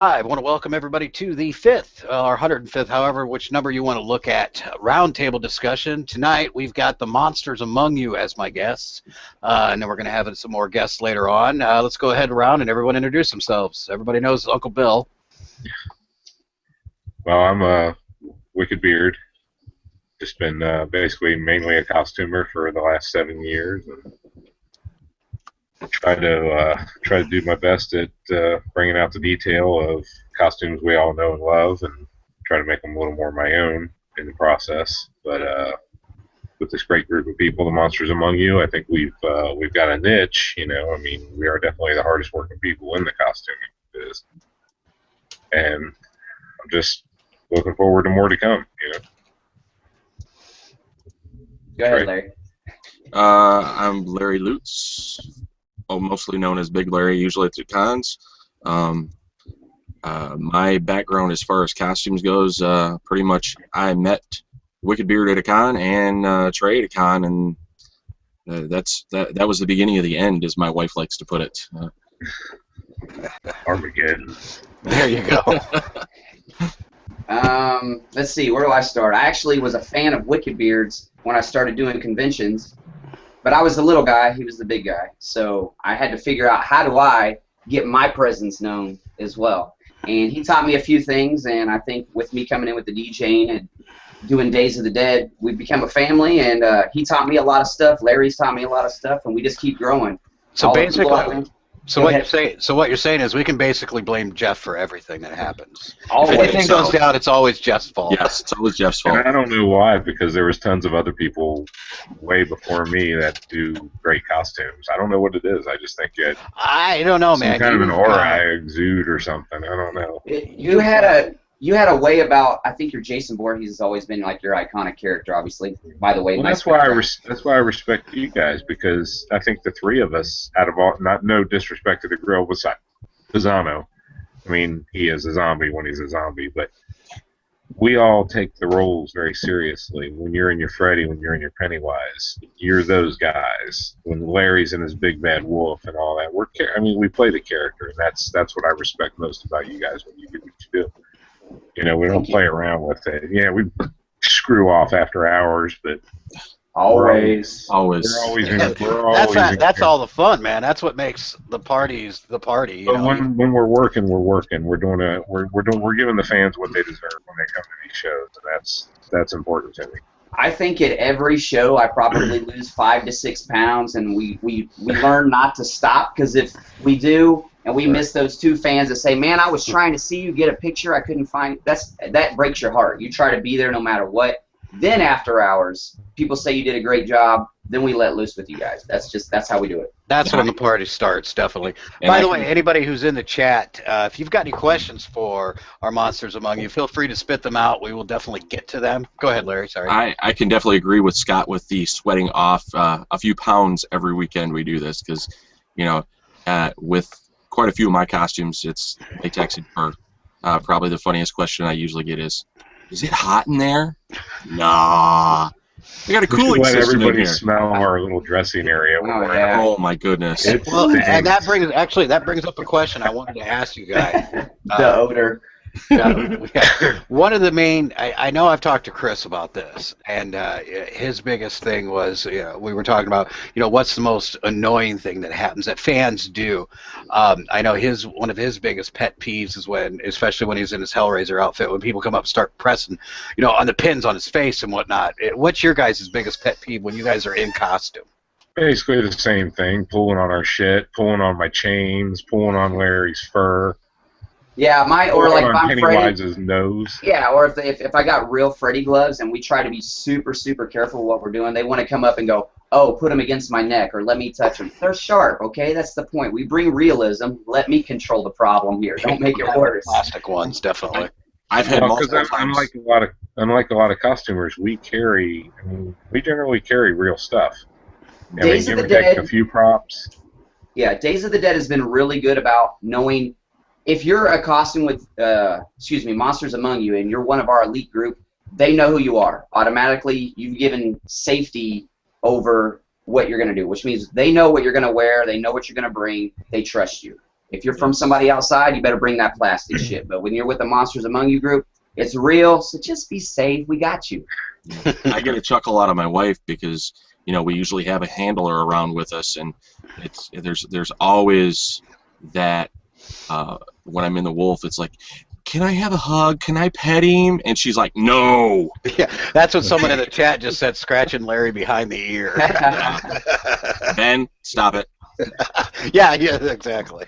I want to welcome everybody to the fifth, or 105th, however, which number you want to look at, roundtable discussion. Tonight, we've got the Monsters Among You as my guests, and then we're going to have some more guests later on. Let's go ahead around and everyone introduce themselves. Everybody knows Uncle Bill. Well, I'm a Wicked Beard. Just been basically mainly a costumer for the last 7 years, and try to do my best at bringing out the detail of costumes we all know and love, and try to make them a little more my own in the process. But with this great group of people, the Monsters Among You, I think we've got a niche. I mean, we are definitely the hardest working people in the costuming biz, and I'm just looking forward to more to come. Go ahead, Larry. I'm Larry Lutz, mostly known as Big Larry, usually at the cons. My background as far as costumes goes, pretty much I met Wicked Beard at a con and Trey at a con, and that was the beginning of the end, as my wife likes to put it. Armageddon. There you go. Let's see, where do I start? I actually was a fan of Wicked Beard's when I started doing conventions, but I was the little guy, he was the big guy, so I had to figure out how do I get my presence known as well. And he taught me a few things, and I think with me coming in with the DJing and doing Days of the Dead, we became a family, and he taught me a lot of stuff, Larry's taught me a lot of stuff, and we just keep growing. So basically, what you're saying is we can basically blame Jeff for everything that happens. Always. If anything goes down, it's always Jeff's fault. Yes, it's always Jeff's fault. And I don't know why, because there was tons of other people way before me that do great costumes. I don't know what it is. I just think I don't know, man. Some kind of an aura I exude or something. I don't know. You had a way about, I think your Jason Voorhees has always been like your iconic character, obviously. By the way, well, that's why I respect you guys, because I think the three of us, out of all, no disrespect to the grill, besides Pisano. I mean, he is a zombie when he's a zombie, but we all take the roles very seriously. When you're in your Freddy, when you're in your Pennywise, you're those guys. When Larry's in his Big Bad Wolf and all that, we play the character, and that's what I respect most about you guys when you do what you do. We don't play around with it. Yeah, we screw off after hours, but always. That's all the fun, man. That's what makes the parties the party. But when we're working, we're working. We're giving the fans what they deserve when they come to these shows, and that's important to me. I think at every show I probably lose 5 to 6 pounds, and we learn not to stop, because if we do and we miss those two fans that say, "Man, I was trying to see you get a picture, I couldn't find," that breaks your heart. You try to be there no matter what. Then after hours, people say you did a great job. Then we let loose with you guys. That's how we do it. That's when the party starts, definitely. By the way, anybody who's in the chat, if you've got any questions for our Monsters Among You, feel free to spit them out. We will definitely get to them. Go ahead, Larry. Sorry. I can definitely agree with Scott with the sweating off a few pounds every weekend we do this, because, with quite a few of my costumes, they texted for probably the funniest question I usually get is it hot in there? Nah. We got a cooling system. Let everybody in here. Smell our little dressing area. Oh my goodness! And that brings up a question I wanted to ask you guys. The odor. One of the main, I know I've talked to Chris about this, and his biggest thing was, we were talking about, what's the most annoying thing that happens that fans do. I know one of his biggest pet peeves is especially when he's in his Hellraiser outfit, when people come up and start pressing, on the pins on his face and whatnot. What's your guys' biggest pet peeve when you guys are in costume? Basically the same thing, pulling on our shit, pulling on my chains, pulling on Larry's fur. Yeah, or like if I'm Pennywise's nose. Yeah, or if I got real Freddy gloves and we try to be super, super careful what we're doing, they want to come up and go, "Oh, put them against my neck," or "Let me touch them." They're sharp, okay? That's the point. We bring realism. Let me control the problem here. Don't make it worse. Plastic ones, definitely. I've had multiple times. Unlike a lot of costumers, we generally carry real stuff. Days of the Dead. A few props. Yeah, Days of the Dead has been really good about knowing. If you're a costume with, Monsters Among You, and you're one of our elite group, they know who you are. Automatically, you've given safety over what you're going to do, which means they know what you're going to wear, they know what you're going to bring, they trust you. If you're from somebody outside, you better bring that plastic shit. But when you're with the Monsters Among You group, it's real, so just be safe. We got you. I get a chuckle out of my wife because we usually have a handler around with us, and there's always that when I'm in the wolf, it's like, can I have a hug? Can I pet him? And she's like, no. Yeah, that's what someone in the chat just said, scratching Larry behind the ear. Ben, stop it. Yeah, exactly.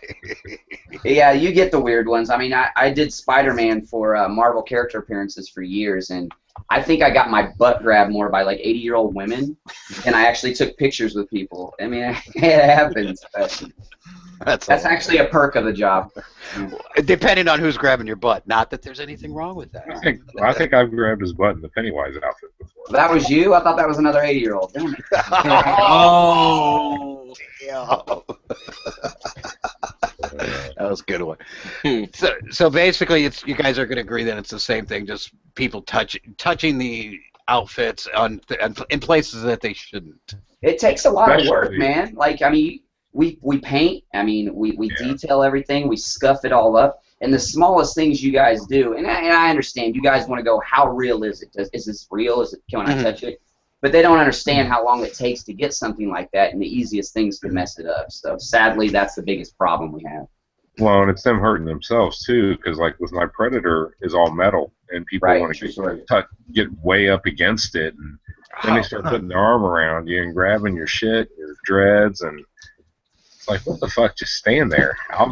Yeah, you get the weird ones. I mean, I did Spider-Man for Marvel character appearances for years, and I think I got my butt grabbed more by like 80-year-old women than I actually took pictures with people. I mean, it happens. But that's actually a perk of the job. Depending on who's grabbing your butt. Not that there's anything wrong with that. I think I've grabbed his butt in the Pennywise outfit before. That was you? I thought that was another 80-year-old. Damn it. Oh, damn. That was a good one. So basically, you guys are going to agree that it's the same thing, just people touching the outfits in places that they shouldn't. It takes a lot of work, man. Like, I mean, we paint. I mean, we detail everything. We scuff it all up. And the smallest things you guys do, and I understand you guys want to go, how real is it? Is this real? Can I touch it? But they don't understand how long it takes to get something like that, and the easiest things can mess it up. So sadly, that's the biggest problem we have. Well, and it's them hurting themselves too, because like with my Predator is all metal, and people want to get way up against it, and then they start putting their arm around you and grabbing your shit, your dreads, and it's like, what the fuck? Just stand there. I'll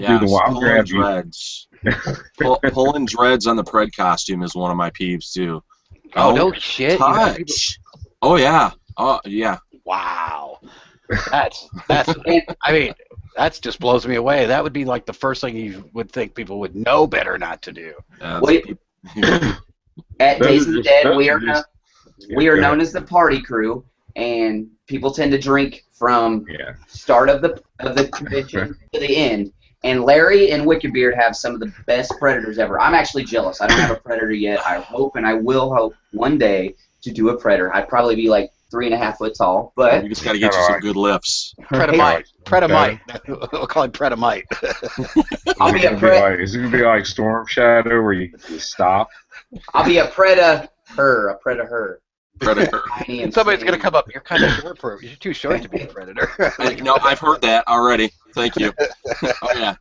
grab dreads. Pulling dreads on the Pred costume is one of my peeves too. Oh, no shit. Touch. Oh yeah. Oh yeah. Wow. That's. I mean, that just blows me away. That would be like the first thing you would think people would know better not to do. At Days of the Dead, we are known as the party crew, and people tend to drink from start of the convention to the end. And Larry and Wickedbeard have some of the best Predators ever. I'm actually jealous. I don't have a Predator yet. I hope, and I will hope one day to do a Predator. I'd probably be like 3.5 foot tall, but you just got to get you some good lifts. Predamite. We'll call him Predamite. I'll be a Pred. Is it gonna be like Storm Shadow where you stop? I'll be a Predator. Predator. Somebody's gonna come up. You're kind of short for. You're too short to be a Predator. No, I've heard that already. Thank you. Oh yeah,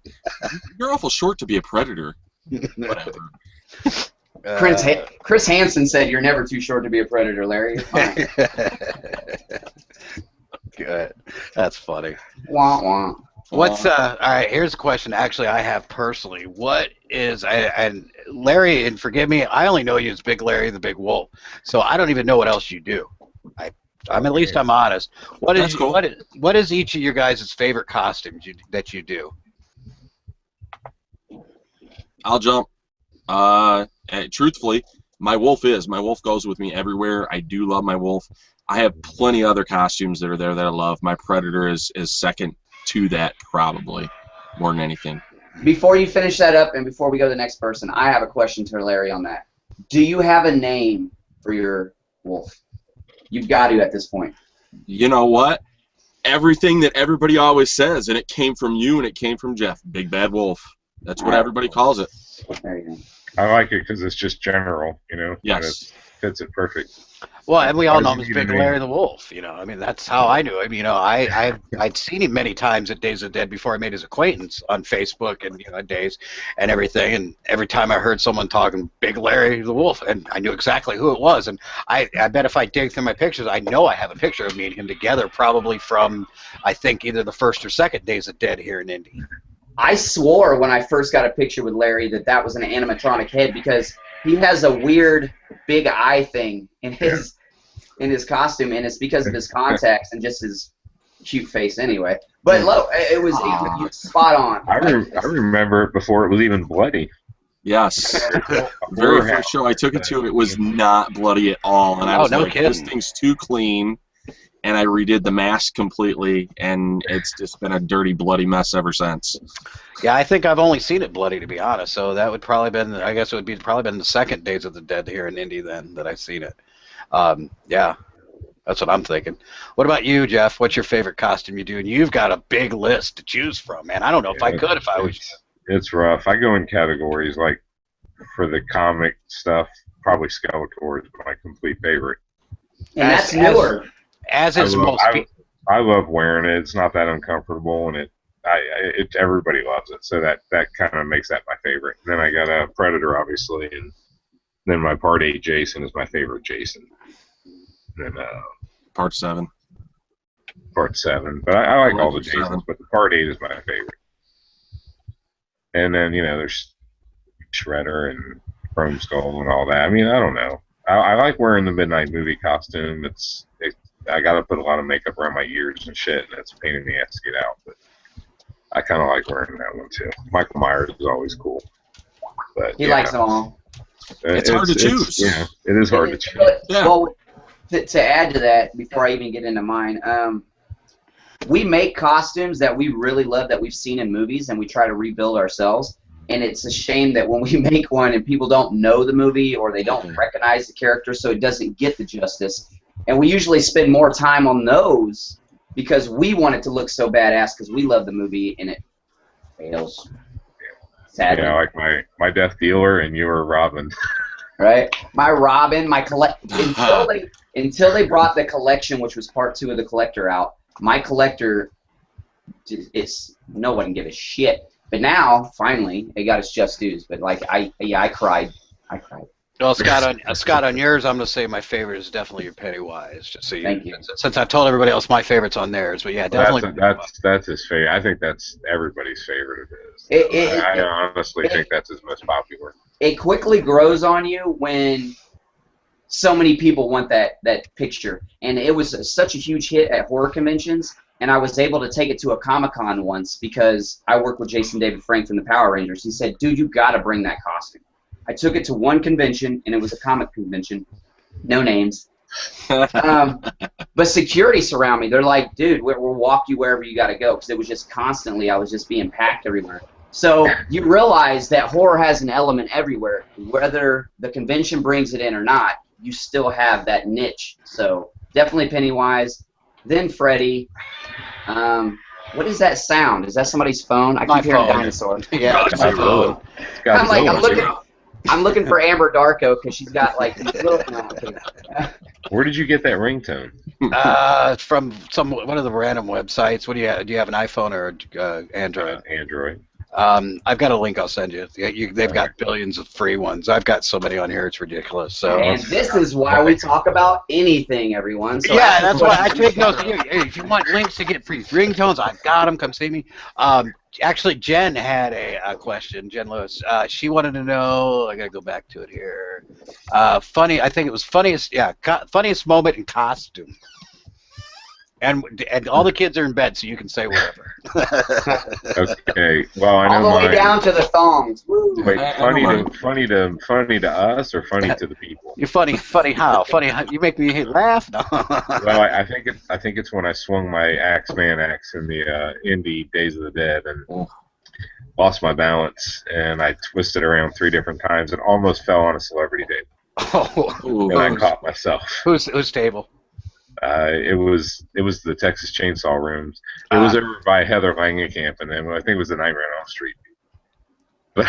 you're awful short to be a Predator. Whatever. Chris Hansen said you're never too short to be a Predator, Larry. You're fine. Good. That's funny. Wah, wah. What's all right, here's a question actually I have personally. What is and Larry, and forgive me, I only know you as Big Larry the Big Wolf. So I don't even know what else you do. I'm at least I'm honest. What is each of your guys' favorite costumes that you do? I'll jump. Truthfully, my wolf goes with me everywhere. I do love my wolf. I have plenty of other costumes that are there that I love. My Predator is second to that, probably, more than anything. Before you finish that up and before we go to the next person, I have a question to Larry on that. Do you have a name for your wolf? You've got to at this point. You know what? Everything that everybody always says, and it came from you and it came from Jeff, Big Bad Wolf. That's what everybody calls it. There you go. I like it because it's just general, Yes. And it fits it perfect. Well, and we all know him as Big Larry the Wolf. I mean, that's how I knew him. I'd seen him many times at Days of the Dead before I made his acquaintance on Facebook and Days and everything. And every time I heard someone talking Big Larry the Wolf, and I knew exactly who it was. And I bet if I dig through my pictures, I know I have a picture of me and him together, probably from I think either the first or second Days of the Dead here in Indy. I swore when I first got a picture with Larry that was an animatronic head because he has a weird big eye thing in his costume, and it's because of his contacts and just his cute face anyway. But it was spot on. I remember it before it was even bloody. Yes. Very first show I took it to, it was not bloody at all, and I was like, this thing's too clean. And I redid the mask completely, and it's just been a dirty, bloody mess ever since. Yeah, I think I've only seen it bloody, to be honest. So that would probably been, I guess it would probably been the second Days of the Dead here in Indy then that I've seen it. Yeah, That's what I'm thinking. What about you, Jeff? What's your favorite costume you do? And you've got a big list to choose from, man. I don't know if I could if I was. It's rough. I go in categories like for the comic stuff. Probably Skeletor is my complete favorite. And that's newer. As is most people. I love wearing it. It's not that uncomfortable, and everybody loves it. So that kind of makes that my favorite. And then I got a Predator, obviously, and then my Part 8 Jason is my favorite Jason. And then Part 7. Part 7. But I like all the Jasons, 7. But the Part 8 is my favorite. And then, there's Shredder and Chrome Skull and all that. I mean, I don't know. I like wearing the Midnight Movie costume. I got to put a lot of makeup around my ears and shit, and it's a pain in the ass to get out. But I kind of like wearing that one, too. Michael Myers is always cool. But he likes them all. It's hard to choose. Yeah, it is hard to choose. Yeah. Well, to add to that, before I even get into mine, we make costumes that we really love that we've seen in movies, and we try to rebuild ourselves. And it's a shame that when we make one and people don't know the movie or they don't recognize the character, so it doesn't get the justice. And we usually spend more time on those because we want it to look so badass because we love the movie, and it fails. Sadly. Yeah, like my Death Dealer and your Robin. Right? My Robin, my until they brought the collection, which was part 2 of the collector out, my collector no one give a shit. But now, finally, it got its just dues. But like I cried. Well, Scott, on yours, I'm gonna say my favorite is definitely your Pennywise. Just so Thank you. Since I've told everybody else my favorite's on theirs, but yeah, definitely. That's his favorite. I think that's everybody's favorite of his. I honestly think that's his most popular. It quickly grows on you when so many people want that picture, and it was such a huge hit at horror conventions. And I was able to take it to a Comic-Con once because I work with Jason David Frank from the Power Rangers. He said, dude, you got to bring that costume. I took it to one convention, and it was a comic convention. No names. But security surround me. They're like, dude, we'll walk you wherever you got to go because it was just constantly, I was just being packed everywhere. So you realize that horror has an element everywhere. Whether the convention brings it in or not, you still have that niche. So definitely Pennywise, then Freddy. What is that sound? Is that somebody's phone? I keep hearing dinosaur. Yeah, it's my phone. I'm looking for Amber Darko because she's got like these little. Where did you get that ringtone? From one of the random websites. What do you have? Do you have an iPhone or Android? Android. I've got a link I'll send you. They've got billions of free ones. I've got so many on here, it's ridiculous. So. And this is why we talk about anything, everyone. So yeah, that's why I take notes. If you want links to get free ringtones, I've got them. Come see me. Actually, Jen had a question. Jen Lewis. She wanted to know. I gotta go back to it here. Funny. I think it was funniest. Yeah, funniest moment in costume. And all the kids are in bed, so you can say whatever. Okay. Well, I know all the way down to the thongs. Wait, funny to us or funny to the people? You're funny how? Funny how? You make me laugh? No. Well, I think it's when I swung my Axeman axe in the indie Days of the Dead and lost my balance, and I twisted around 3 different times and almost fell on a celebrity table. And I caught myself. Whose table? It was the Texas Chainsaw Rooms. It was over by Heather Langenkamp, and then I think it was the Nightmare on Elm Street. But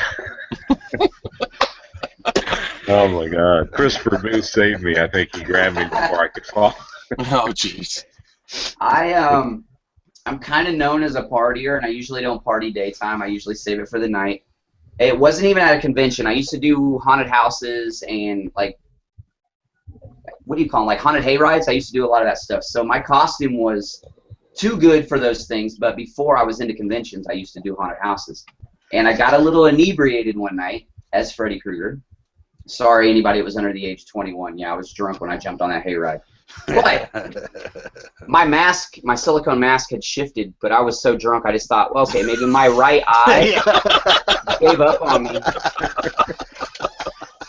oh my God, Christopher Booth saved me. I think he grabbed me before I could fall. Oh jeez. I'm kind of known as a partier, and I usually don't party daytime. I usually save it for the night. It wasn't even at a convention. I used to do haunted houses and like. What do you call them? Like haunted hayrides? I used to do a lot of that stuff. So my costume was too good for those things, but before I was into conventions, I used to do haunted houses. And I got a little inebriated one night as Freddy Krueger. Sorry, anybody that was under the age of 21. Yeah, I was drunk when I jumped on that hayride. But my mask, my silicone mask had shifted, but I was so drunk I just thought, well, okay, maybe my right eye gave up on me.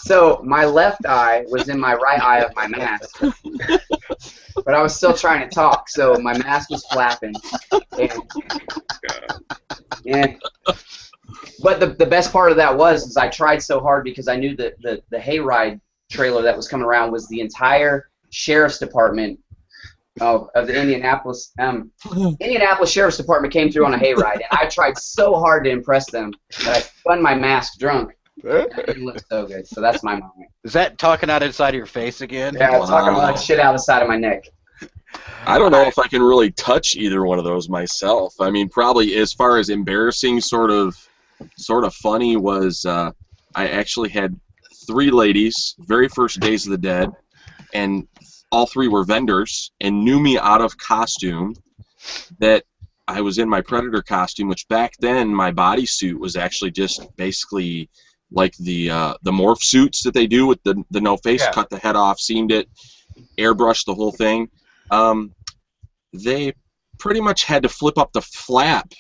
So my left eye was in my right eye of my mask, but I was still trying to talk, so my mask was flapping. And but the best part of that is I tried so hard because I knew that the hayride trailer that was coming around was the entire sheriff's department of the Indianapolis Indianapolis Sheriff's Department came through on a hayride, and I tried so hard to impress them that I spun my mask drunk. It didn't look so good. So that's my moment. Is that talking out inside of your face again? Yeah, I'm talking about shit out the side of my neck. I don't know if I can really touch either one of those myself. I mean, probably as far as embarrassing, sort of funny was I actually had 3 ladies, very first Days of the Dead, and all 3 were vendors and knew me out of costume that I was in my Predator costume, which back then my bodysuit was actually just basically like the morph suits that they do with the no face, cut the head off, seamed it, airbrushed the whole thing. They pretty much had to flip up the flap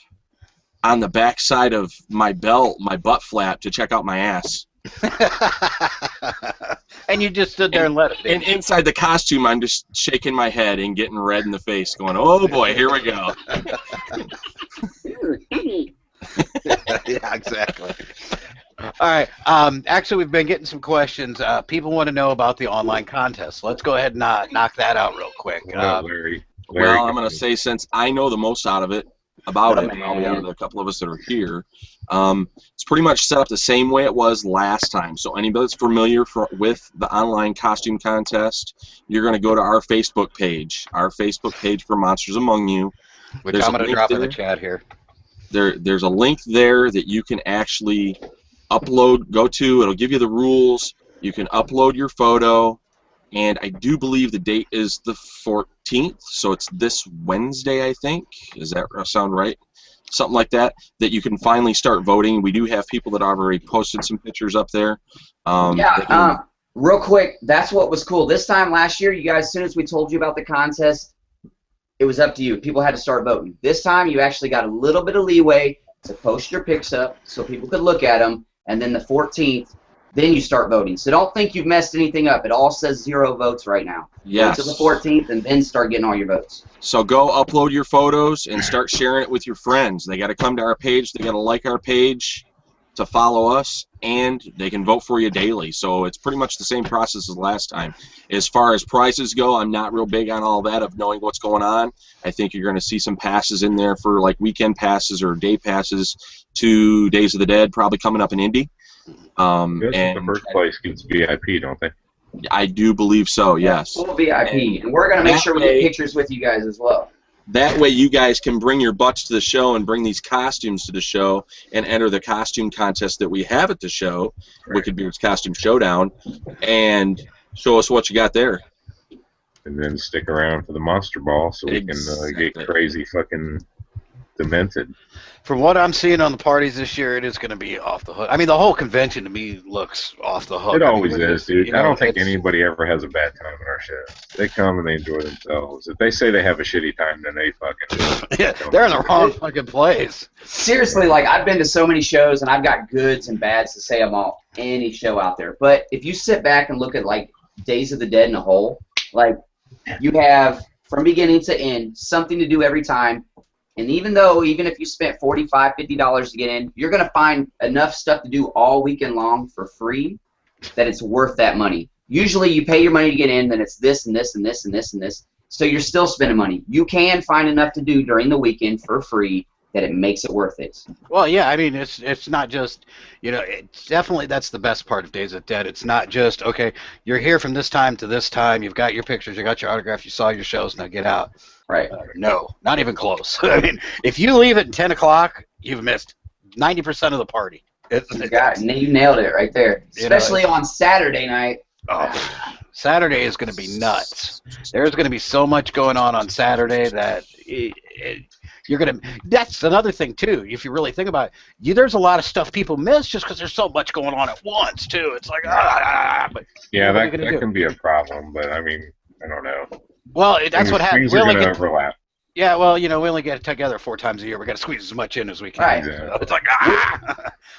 on the back side of my belt, my butt flap, to check out my ass. And you just stood there and let it. And inside the costume, I'm just shaking my head and getting red in the face, going, "Oh boy, here we go." Yeah, exactly. All right. Actually, we've been getting some questions. People want to know about the online contest. Let's go ahead and knock that out real quick. Larry, well, I'm going to say, since I know the most out of it, and I'll be out of a couple of us that are here, it's pretty much set up the same way it was last time. So anybody that's familiar with the online costume contest, you're going to go to our Facebook page for Monsters Among You. Which I'm going to drop in the chat here. There's a link there that you can actually go to. It'll give you the rules. You can upload your photo, and I do believe the date is the 14th, so it's this Wednesday, I think. Does that sound right? Something like that, that you can finally start voting. We do have people that have already posted some pictures up there. Real quick, that's what was cool. This time last year, you guys, as soon as we told you about the contest, it was up to you. People had to start voting. This time, you actually got a little bit of leeway to post your pics up so people could look at them, and then the 14th, then you start voting. So don't think you've messed anything up. It all says 0 votes right now. Yes. Wait till the 14th, and then start getting all your votes. So go upload your photos and start sharing it with your friends. They got to come to our page. They got to like our page to follow us, and they can vote for you daily. So it's pretty much the same process as last time. As far as prizes go, I'm not real big on all that of knowing what's going on. I think you're going to see some passes in there for like weekend passes or day passes to Days of the Dead, probably coming up in Indy. And the first place gets VIP, don't they? I do believe so, yes. Full VIP, and we're going to make sure we get pictures with you guys as well. That way you guys can bring your butts to the show and bring these costumes to the show and enter the costume contest that we have at the show, Wicked Beard's Costume Showdown, and show us what you got there. And then stick around for the Monster Ball so we can get crazy fucking demented. From what I'm seeing on the parties this year, it is going to be off the hook. I mean, the whole convention to me looks off the hook. It always is, dude. You know, I don't think anybody ever has a bad time at our show. They come and they enjoy themselves. If they say they have a shitty time, then they fucking... Yeah, they're in the wrong fucking place. Seriously, like, I've been to so many shows, and I've got goods and bads to say about any show out there. But if you sit back and look at, like, Days of the Dead in a whole, like, you have, from beginning to end, something to do every time. And even if you spent $45, $50 to get in, you're going to find enough stuff to do all weekend long for free that it's worth that money. Usually you pay your money to get in, then it's this and this and this and this and this. So you're still spending money. You can find enough to do during the weekend for free that it makes it worth it. Well, yeah, I mean, it's not just, you know, it's definitely, that's the best part of Days of the Dead. It's not just, okay, you're here from this time to this time, you've got your pictures, you got your autograph, you saw your shows, now get out. Right. No, not even close. I mean, if you leave at 10 o'clock, you've missed 90% of the party. You nailed it right there. Especially on Saturday night. Oh, Saturday is going to be nuts. There's going to be so much going on Saturday that you're going to... That's another thing, too. If you really think about it, there's a lot of stuff people miss just because there's so much going on at once, too. It's like, but yeah, that can be a problem, but I mean, I don't know. Well, that's what happens. Things are going to overlap. Yeah, well, you know, we only get together 4 times a year. We got to squeeze as much in as we can. Right. So it's like,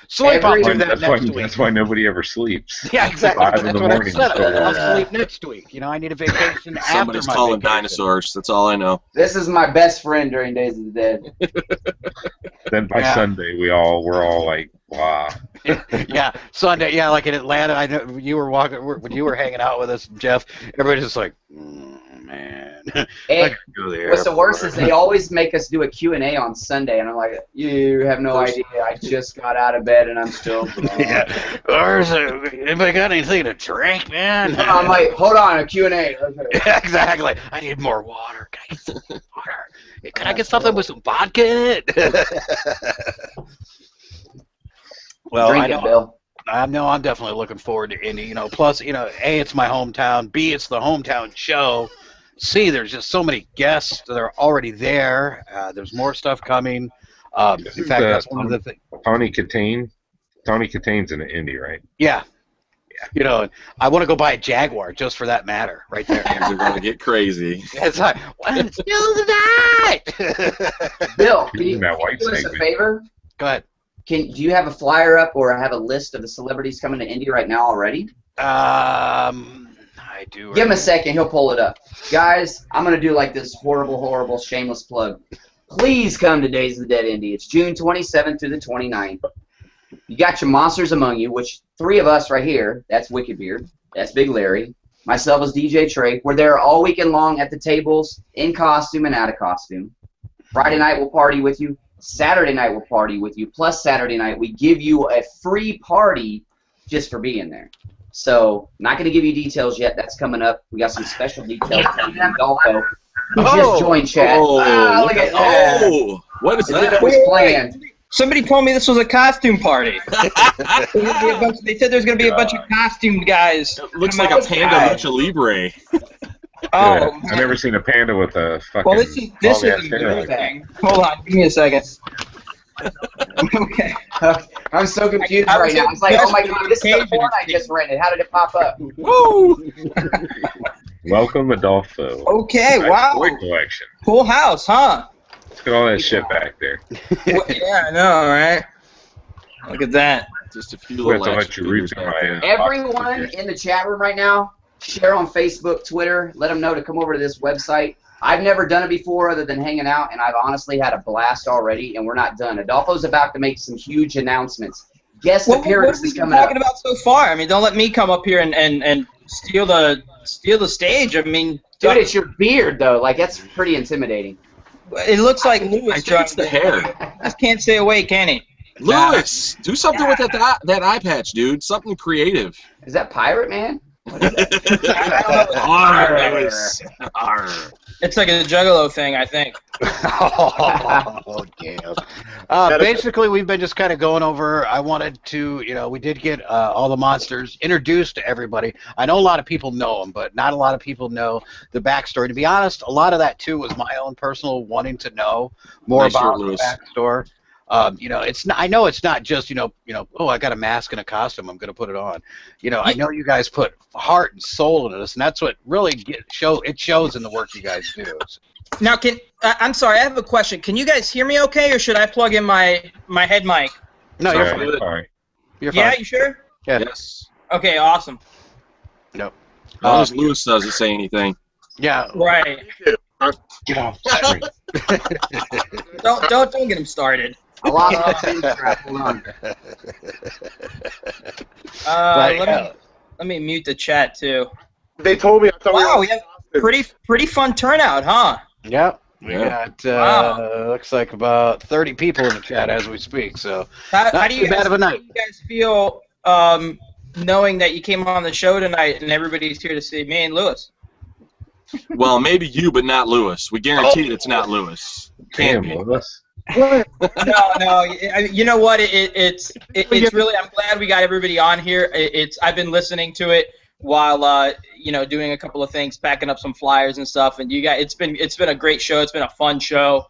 sleep off through that next week. That's why nobody ever sleeps. Yeah, exactly. 5 in That's the what morning. I said. I'll sleep next week. You know, I need a vacation after Somebody's my calling vacation. dinosaurs. That's all I know. This is my best friend during Days of the Dead. Then by Sunday, we're all like, wow. Yeah, Sunday. Yeah, like in Atlanta, I know you were walking when you were hanging out with us, Jeff. Everybody's just like, man, man. And I gotta go there. what's the worst is they always make us do a Q&A on Sunday, and I'm like, you have no idea. I just got out of bed and I'm still. Yeah. Anybody got anything to drink, man? I'm like, hold on, a Q&A. Yeah, exactly. I need more water. Can I get some water? Can I get something with some vodka in it? Well, Drink I it, know, Bill. I'm definitely looking forward to Indy. You know, plus, you know, A, it's my hometown. B, it's the hometown show. C, there's just so many guests that are already there. There's more stuff coming. In fact, that's one of the things. Tawny Kitane's in the Indy, right? Yeah. You know, I want to go buy a Jaguar just for that matter, right there. They're going to get crazy. It's like, well, it's still the night. Bill, can you That white do us a segment. favor? Go ahead. Do you have a flyer up or have a list of the celebrities coming to Indy right now already? I do. Give him a second. He'll pull it up. Guys, I'm going to do like this horrible, shameless plug. Please come to Days of the Dead Indy. It's June 27th through the 29th. You got your monsters among you, which 3 of us right here, that's Wicked Beard, that's Big Larry, myself is DJ Trey. We're there all weekend long at the tables, in costume and out of costume. Friday night we'll party with you. Saturday night we'll party with you. Plus Saturday night we give you a free party just for being there. So, not going to give you details yet. That's coming up. We got some special details coming in. Adolfo, who just joined chat. Look at that. Oh, what is It that? was planned. Somebody told me this was a costume party. They said there's going to be a bunch of costumed guys. It looks like a panda lucha libre. Oh, Yeah, I've never seen a panda with a fucking. well, this is long-ass hair like that. amazing. Hold on, give me a second. Okay. I'm so confused I right was now. It's like, oh my impressed god, with this is the the porn I just rented. How did it pop up? Woo! Welcome, Adolfo. Okay, Nice wow. toy collection. Full house, huh? Look at all that shit back there. Yeah, I know, right? Look at that. Just a few We have little to let action you read figures through back my. there. Everyone in the chat room right now, share on Facebook, Twitter. Let them know to come over to this website. I've never done it before other than hanging out, and I've honestly had a blast already, and we're not done. Adolfo's about to make some huge announcements. Guest What have appearances we been coming up. talking about so far? I mean, don't let me come up here and steal the stage. I mean, Dude, it's your beard, though. Like, that's pretty intimidating. it looks like I Lewis think it's the hair. Just can't stay away, can he? Lewis, do something with that eye patch, dude. Something creative. Is that Pirate Man? Arr, Lewis. Arr. It's like a Juggalo thing, I think. Oh, damn. Basically, we've been just kind of going over. I wanted to, you know, we did get all the monsters introduced to everybody. I know a lot of people know them, but not a lot of people know the backstory. To be honest, a lot of that, too, was my own personal wanting to know more Nice shirt, about the Lewis. backstory. You know, it's not. I know it's not just you know. Oh, I got a mask and a costume. I'm going to put it on. You know, I know you guys put heart and soul into this, and that's what really it shows in the work you guys do. Now, I'm sorry, I have a question. Can you guys hear me okay, or should I plug in my head mic? No, you're Yeah, fine. it's fine. You're Yeah, fine. you sure? Yeah. Yes. Okay, awesome. No. As long as Lewis doesn't say anything. Yeah. Right. Get off the screen. Don't get him started. I lost my pin strap. Hold on. Let me mute the chat too. They told me. I thought Wow, we we have pretty fun turnout, huh? Yep. We Yeah. got Wow. looks like about 30 people in the chat as we speak. So How not do too you bad of a how night. do you guys feel knowing that you came on the show tonight and everybody's here to see me and Lewis? Well, maybe you, but not Lewis. We guarantee it's not Lewis. Can't Damn, be. Lewis. No. You know what? It's really. I'm glad we got everybody on here. I've been listening to it while doing a couple of things, packing up some flyers and stuff. And you guys, it's been a great show. It's been a fun show.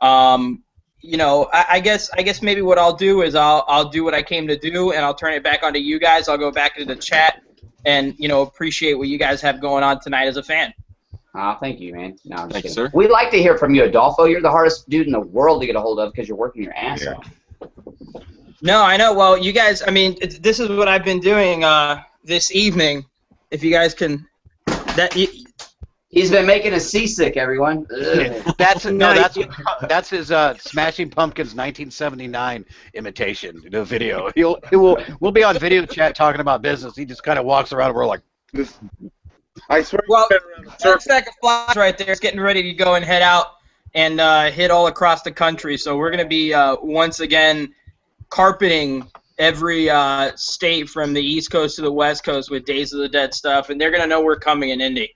I guess maybe what I'll do is I'll do what I came to do, and I'll turn it back onto you guys. I'll go back into the chat and appreciate what you guys have going on tonight as a fan. Oh, thank you, man. No, I'm just Thank you, kidding. sir. We'd like to hear from you, Adolfo. You're the hardest dude in the world to get a hold of because you're working your ass Yeah. off. No, I know. Well, you guys, I mean, this is what I've been doing this evening. If you guys can, He's been making us seasick, everyone. Ugh. That's his Smashing Pumpkins 1979 imitation. The video. We'll be on video chat talking about business. He just kind of walks around and we're like, I swear. Well, you've been around the that circle. stack of flies right there is getting ready to go and head out and hit all across the country. So we're going to be once again carpeting every state from the East Coast to the West Coast with Days of the Dead stuff, and they're going to know we're coming in Indy.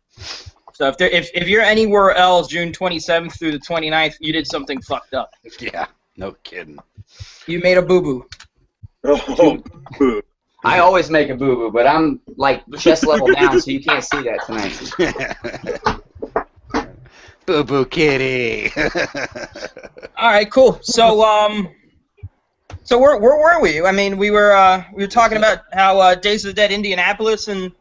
So if you're anywhere else June 27th through the 29th, you did something fucked up. Yeah, no kidding. You made a boo-boo. Oh, boo. I always make a boo-boo, but I'm like chest level down, so you can't see that tonight. Boo Boo Kitty. All right, cool. So so where were we? I mean, we were talking about how Days of the Dead Indianapolis and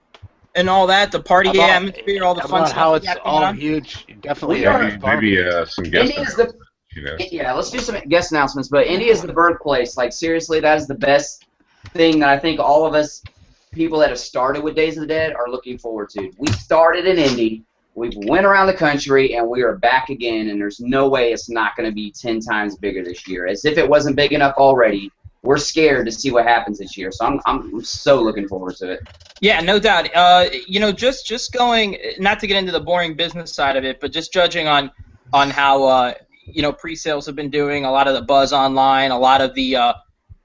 all that, the party atmosphere, all the fun about stuff. how we it's got going all on. huge. Definitely. Maybe some guest Indy is the announcements, Yeah, let's do some guest announcements. But Indy is the birthplace. Like, seriously, that is the best thing that I think all of us people that have started with Days of the Dead are looking forward to. We started in Indy. We went around the country, and we are back again, and there's no way it's not going to be 10 times bigger this year. As if it wasn't big enough already, we're scared to see what happens this year. So I'm so looking forward to it. Yeah, no doubt. Just going, not to get into the boring business side of it, but just judging on how pre-sales have been doing, a lot of the buzz online, a lot of the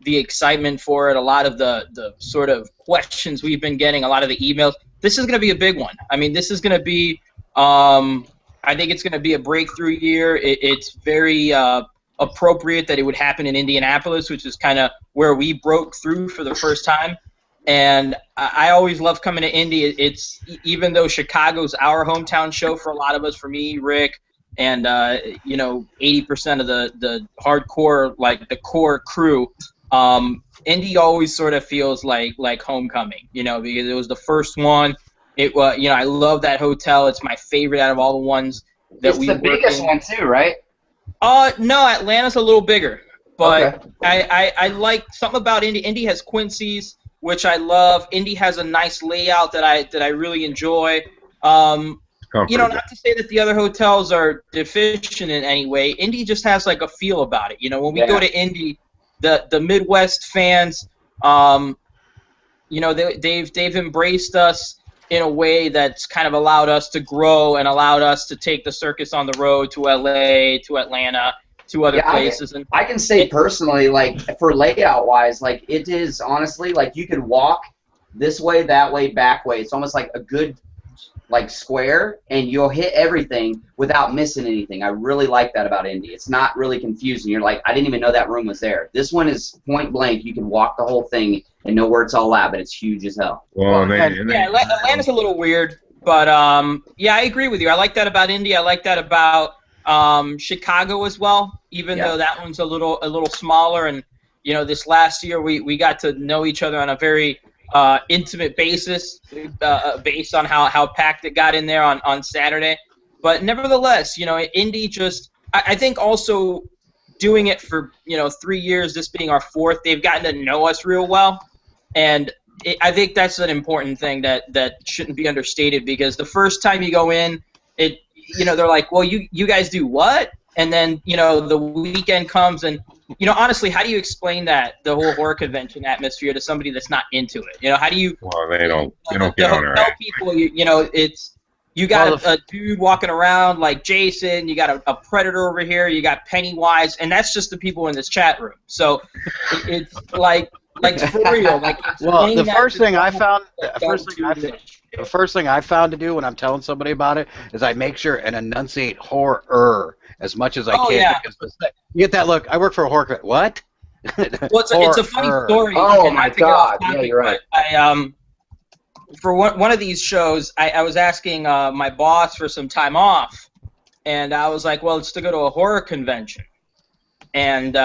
excitement for it, a lot of the sort of questions we've been getting, a lot of the emails. This is going to be a big one. I mean, this is going to be, I think it's going to be a breakthrough year. It's very appropriate that it would happen in Indianapolis, which is kind of where we broke through for the first time. And I always love coming to Indy. It's even though Chicago's our hometown show for a lot of us, for me, Rick, and 80% of the hardcore, like the core crew, Indy always sort of feels like homecoming, because it was the first one. It was, I love that hotel. It's my favorite out of all the ones that we. It's the biggest one too, right? No, Atlanta's a little bigger, but Okay. I like something about Indy. Indy has Quincy's, which I love. Indy has a nice layout that I really enjoy. Not to say that the other hotels are deficient in any way. Indy just has like a feel about it. When we go to Indy, the Midwest fans, they've embraced us in a way that's kind of allowed us to grow and allowed us to take the circus on the road to LA, to Atlanta, to other places. And I can say personally, like, for layout wise, like, it is honestly like you could walk this way, that way, back way. It's almost like a good like square, and you'll hit everything without missing anything. I really like that about Indy. It's not really confusing. You're like, I didn't even know that room was there. This one is point blank. You can walk the whole thing and know where it's all at, but it's huge as hell. Well, Atlanta's a little weird, but I agree with you. I like that about Indy. I like that about Chicago as well, even though that one's a little smaller. And this last year we got to know each other on a very intimate basis, based on how packed it got in there on Saturday. But nevertheless, Indy just, I think also doing it for 3 years, this being our fourth, they've gotten to know us real well, and I think that's an important thing that shouldn't be understated, because the first time you go in, they're like, well, you guys do what? And then the weekend comes, and honestly, how do you explain the whole horror convention atmosphere to somebody that's not into it? How do you? Well, they don't get on our ass. People, it's you got a dude walking around like Jason. You got a Predator over here. You got Pennywise, and that's just the people in this chat room. So it's like for real. Like, well, the first thing I found to do when I'm telling somebody about it is I make sure and enunciate horror as much as I can. Yeah. Because you get that look. I work for a horror. What? Well, it's a funny story. Oh my God! Yeah, you're right. For one of these shows, I was asking my boss for some time off, and I was like, well, it's to go to a horror convention. And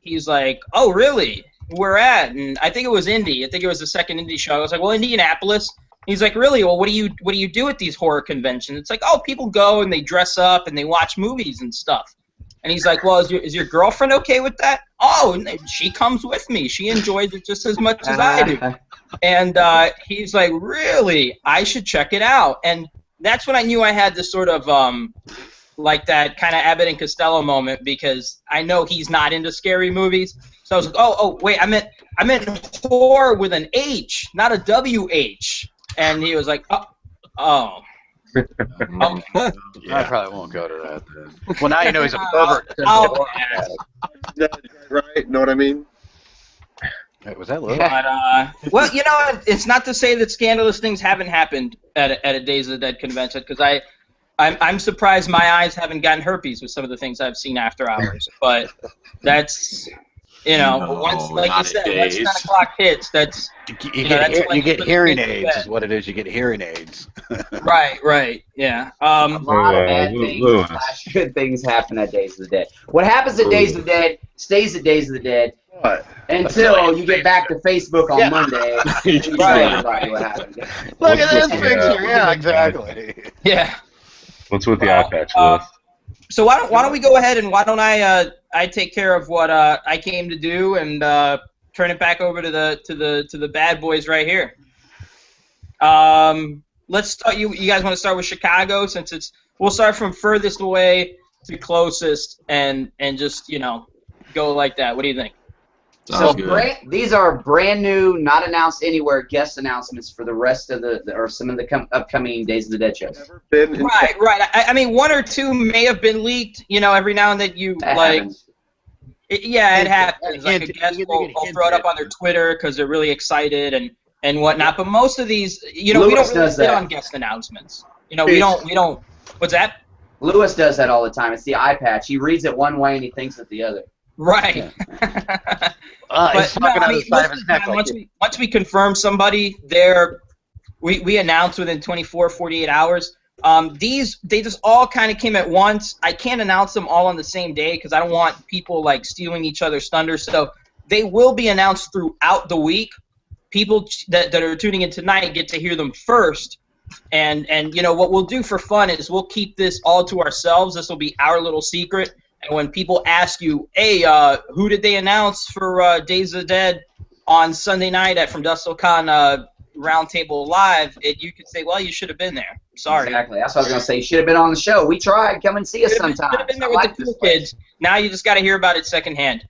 he's like, oh, really? Where at? And I think it was Indy. I think it was the second Indy show. I was like, well, Indianapolis. He's like, really? Well, what do you do at these horror conventions? It's like, oh, people go and they dress up and they watch movies and stuff. And he's like, well, is your girlfriend okay with that? Oh, and she comes with me. She enjoys it just as much as I do. And he's like, really? I should check it out. And that's when I knew I had this sort of like that kind of Abbott and Costello moment, because I know he's not into scary movies. So I was like, oh, wait, I meant horror with an H, not a WH. And he was like, oh, Oh. Mm. I Yeah. probably won't go to that then. Well, now you know he's a pervert. I'll Right? Know what I mean? Wait, was that Lou? But well, you know, it's not to say that scandalous things haven't happened at a Days of the Dead convention, because I'm surprised my eyes haven't gotten herpes with some of the things I've seen after hours. But that's, you know, No, once, like you not said, at once Days. 10 o'clock hits, that's You that's get, when you get you hearing put the aids, bed. is what it is. You get hearing aids. right, yeah. A lot of Oh, bad things Lewis. / good things happen at Days of the Dead. What happens at Days of the Dead stays at Days of the Dead What? until you get back to Facebook on Yeah. Monday and you tell Right. everybody what happened. Look at this Yeah. picture. Yeah, exactly. Yeah. What's with the eye patch, Uh, Lewis? So why don't we go ahead and why don't I take care of what I came to do and turn it back over to the bad boys right here. Let's start. You guys want to start with Chicago, since we'll start from furthest away to closest and just, you know, go like that. What do you think? So Sounds good. these are brand new, not announced anywhere guest announcements for the rest of or some of the upcoming Days of the Dead shows. Never been in Right. I mean, one or two may have been leaked. You know, every now and then you That like. happens. Yeah, it happens. Like a Hint- guest you will get throw it up hinted. on their Twitter because they're really excited and whatnot. But most of these, you know, we Lewis don't really does sit that. on guest announcements. You know, we don't. What's that? Lewis does that all the time. It's the eye patch. He reads it one way and he thinks it the other. Right. He's But no, talking I out mean, of the side most of of his the neck. time, Like, once we confirm somebody, we announce within 24, 48 hours. They just all kind of came at once. I can't announce them all on the same day because I don't want people like stealing each other's thunder. So they will be announced throughout the week. People that are tuning in tonight get to hear them first. And you know what we'll do for fun is we'll keep this all to ourselves. This will be our little secret. And when people ask you, hey, who did they announce for Days of the Dead on Sunday night from Dusk Till Con Roundtable Live, you could say, well, you should have been there. Sorry. Exactly. That's what I was going to say. You should have been on the show. We tried. Come and see us sometime. Should have been there I with like the this cool place. kids. Now you just got to hear about it secondhand.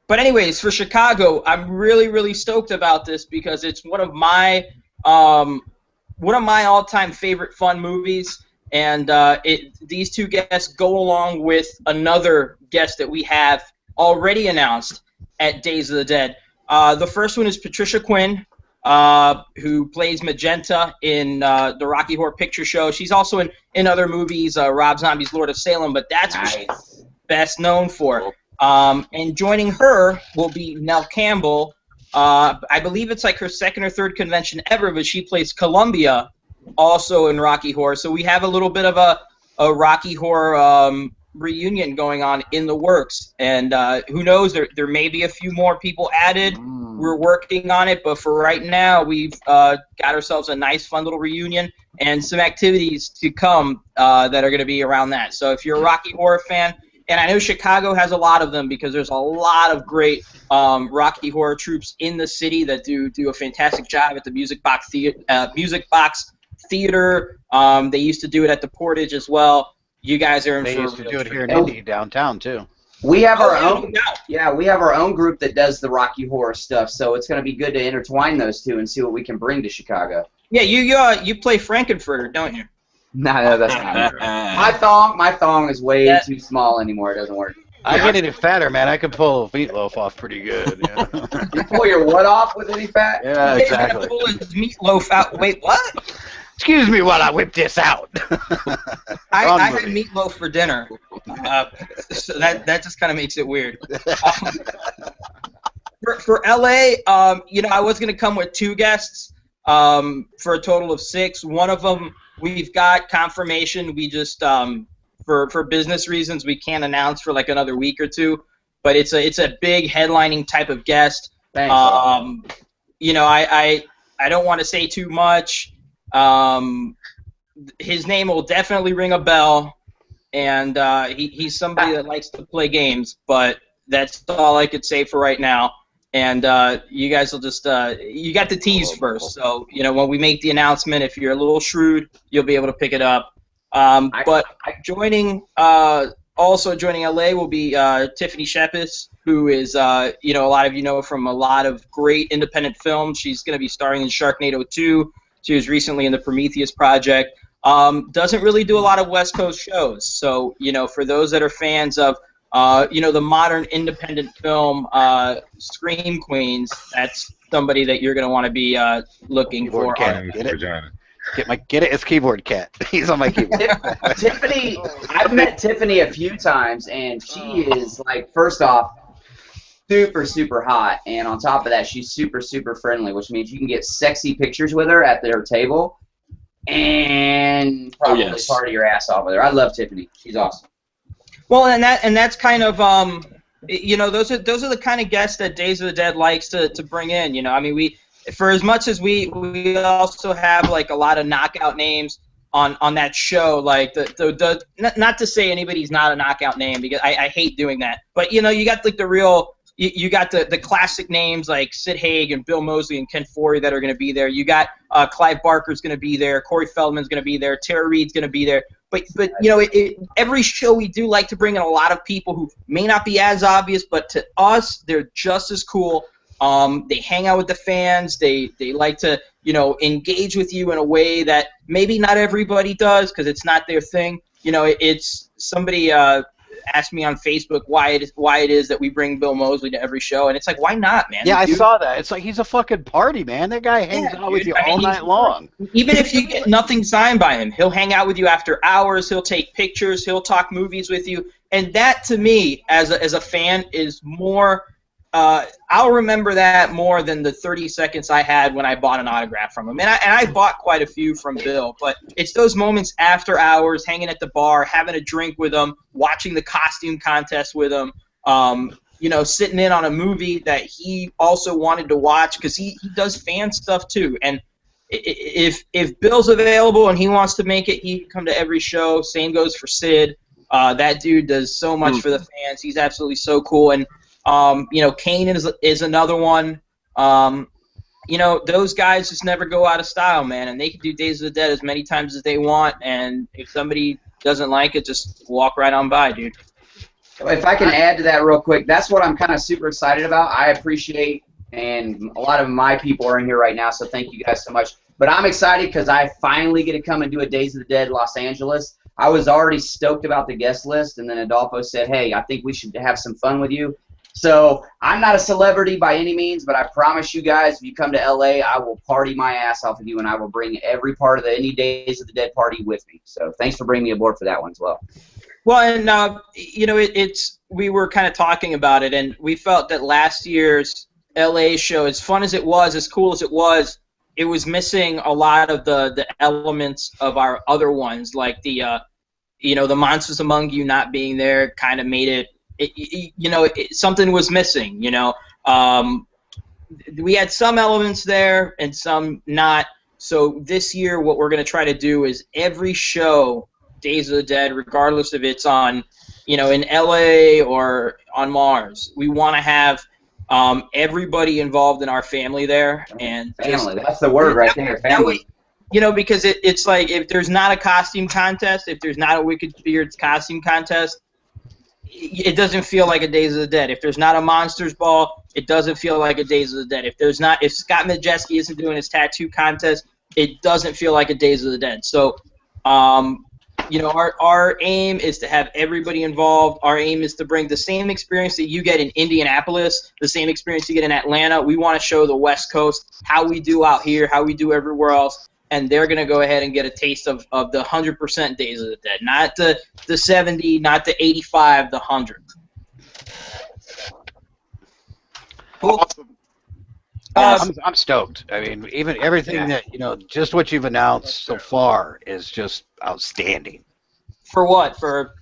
But anyways, for Chicago, I'm really, really stoked about this because it's one of my all-time favorite fun movies. And these two guests go along with another guest that we have already announced at Days of the Dead. The first one is Patricia Quinn, who plays Magenta in the Rocky Horror Picture Show. She's also in other movies, Rob Zombie's Lord of Salem, but that's what she's Nice. best known for. And joining her will be Nell Campbell. I believe it's like her second or third convention ever, but she plays Columbia also in Rocky Horror. So we have a little bit of a Rocky Horror reunion going on in the works. And who knows, there may be a few more people added. We're working on it, but for right now, we've got ourselves a nice, fun little reunion and some activities to come that are going to be around that. So if you're a Rocky Horror fan, and I know Chicago has a lot of them because there's a lot of great Rocky Horror troops in the city that do a fantastic job at the Music Box Theater. They used to do it at the Portage as well. You guys are in they for used to do it here in Oh. Indy downtown too. We have our no own. doubt. Yeah, we have our own group that does the Rocky Horror stuff. So it's going to be good to intertwine those two and see what we can bring to Chicago. Yeah, you play Frankenfurter, don't you? No, that's not true. My thong is way Yeah. too small anymore. It doesn't work. I get any fatter, man. I can pull meatloaf off pretty good. Yeah, You pull your what off with any fat? yeah He's gonna exactly. pull his meatloaf out. Wait, what? Excuse me while I whip this out. I Wrong had movie. meatloaf for dinner. So that just kind of makes it weird. For LA, you know, I was going to come with two guests for a total of 6. One of them, we've got confirmation. We just, for business reasons, we can't announce for like another week or two. But it's a big headlining type of guest. Thanks. You know, I don't want to say too much. His name will definitely ring a bell, and he's somebody that likes to play games, but that's all I could say for right now. And you guys will just you got the tease first, so you know when we make the announcement, if you're a little shrewd, you'll be able to pick it up. But also joining LA will be Tiffany Shepis, who is you know, a lot of you know from a lot of great independent films. She's going to be starring in Sharknado 2. She was recently in the Prometheus Project. Doesn't really do a lot of West Coast shows. So, you know, for those that are fans of, you know, the modern independent film Scream Queens, that's somebody that you're going to want to be looking for. Keyboard cat. Get it? Get it? It's Keyboard Cat. He's on my keyboard. Tiffany, I've met Tiffany a few times, and she is, like, first off, super, super hot, and on top of that, she's super, super friendly, which means you can get sexy pictures with her at their table and probably party your ass off with her. I love Tiffany. She's awesome. Well, and that's kind of you know, those are the kind of guests that Days of the Dead likes to bring in. You know, I mean, for as much as we also have like a lot of knockout names on that show, like the not to say anybody's not a knockout name, because I hate doing that, but you know, you got like the real. You got the classic names like Sid Haig and Bill Moseley and Ken Foree that are going to be there. You got Clive Barker's going to be there. Corey Feldman's going to be there. Tara Reid's going to be there. But you know, every show we do like to bring in a lot of people who may not be as obvious, but to us they're just as cool. They hang out with the fans. They like to, you know, engage with you in a way that maybe not everybody does because it's not their thing. You know, it's somebody. Asked me on Facebook why it is that we bring Bill Moseley to every show, and it's like, why not, man? Yeah, I saw that. It's like he's a fucking party, man. That guy hangs out with you all night long. Even if you get nothing signed by him, he'll hang out with you after hours. He'll take pictures. He'll talk movies with you, and that to me, as a fan, is more. I'll remember that more than the 30 seconds I had when I bought an autograph from him. And I bought quite a few from Bill, but it's those moments after hours, hanging at the bar, having a drink with him, watching the costume contest with him, you know, sitting in on a movie that he also wanted to watch because he does fan stuff too. And if Bill's available and he wants to make it, he can come to every show. Same goes for Sid. That dude does so much for the fans. He's absolutely so cool. And you know, Kane is another one. You know, those guys just never go out of style, man, and they can do Days of the Dead as many times as they want, and if somebody doesn't like it, just walk right on by, dude. If I can add to that real quick, that's what I'm kind of super excited about. I appreciate, and a lot of my people are in here right now, so thank you guys so much. But I'm excited because I finally get to come and do a Days of the Dead Los Angeles. I was already stoked about the guest list, and then Adolfo said, hey, I think we should have some fun with you. So I'm not a celebrity by any means, but I promise you guys, if you come to LA, I will party my ass off with you, and I will bring every part of any Days of the Dead party with me. So thanks for bringing me aboard for that one as well. Well, and you know, we were kind of talking about it, and we felt that last year's LA show, as fun as it was, as cool as it was missing a lot of the elements of our other ones, like the you know, the Monsters Among You not being there kind of made it. You know, something was missing, you know. We had some elements there and some not. So this year what we're going to try to do is every show, Days of the Dead, regardless if it's on, you know, in LA or on Mars, we want to have everybody involved in our family there. And family, that's the word right there, family. You know, because it's like if there's not a costume contest, if there's not a Wicked Beards costume contest, it doesn't feel like a Days of the Dead. If there's not a Monsters Ball, it doesn't feel like a Days of the Dead. If Scott Majeski isn't doing his tattoo contest, it doesn't feel like a Days of the Dead. So, you know, our aim is to have everybody involved. Our aim is to bring the same experience that you get in Indianapolis, the same experience you get in Atlanta. We want to show the West Coast how we do out here, how we do everywhere else. And they're going to go ahead and get a taste of the 100% Days of the Dead. Not the 70, not the 85, the 100. Cool. Awesome. I'm stoked. I mean, even everything that, you know, just what you've announced so far is just outstanding. For what? For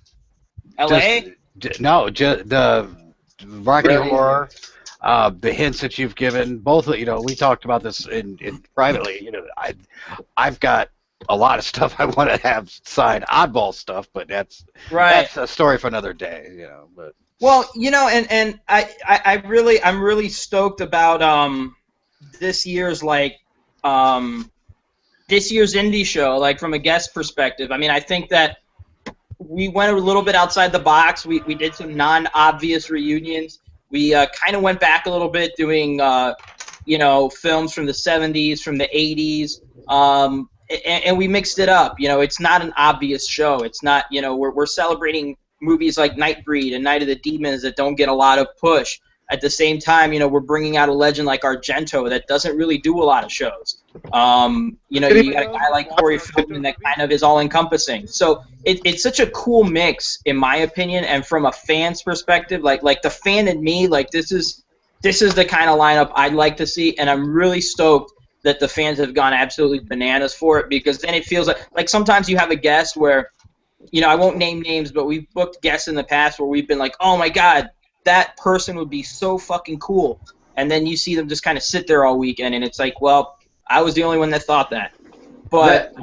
LA? Just the Rocky Horror. The hints that you've given, both, you know, we talked about this in privately. You know, I've got a lot of stuff I want to have signed, oddball stuff, but that's a story for another day. You know, but well, you know, and I'm really stoked about this year's indie show, like from a guest perspective. I mean, I think that we went a little bit outside the box. We did some non-obvious reunions. We kind of went back a little bit doing, you know, films from the 70s, from the 80s, And we mixed it up. You know, it's not an obvious show. It's not, you know, we're celebrating movies like Nightbreed and Night of the Demons that don't get a lot of push. At the same time, you know, we're bringing out a legend like Argento that doesn't really do a lot of shows. You know, you got a guy like Corey Feldman that kind of is all-encompassing. So it's such a cool mix, in my opinion, and from a fan's perspective, like the fan in me, like this is the kind of lineup I'd like to see, and I'm really stoked that the fans have gone absolutely bananas for it, because then it feels like sometimes you have a guest where, you know, I won't name names, but we've booked guests in the past where we've been like, oh my God, that person would be so fucking cool. And then you see them just kind of sit there all weekend, and it's like, well, I was the only one that thought that. But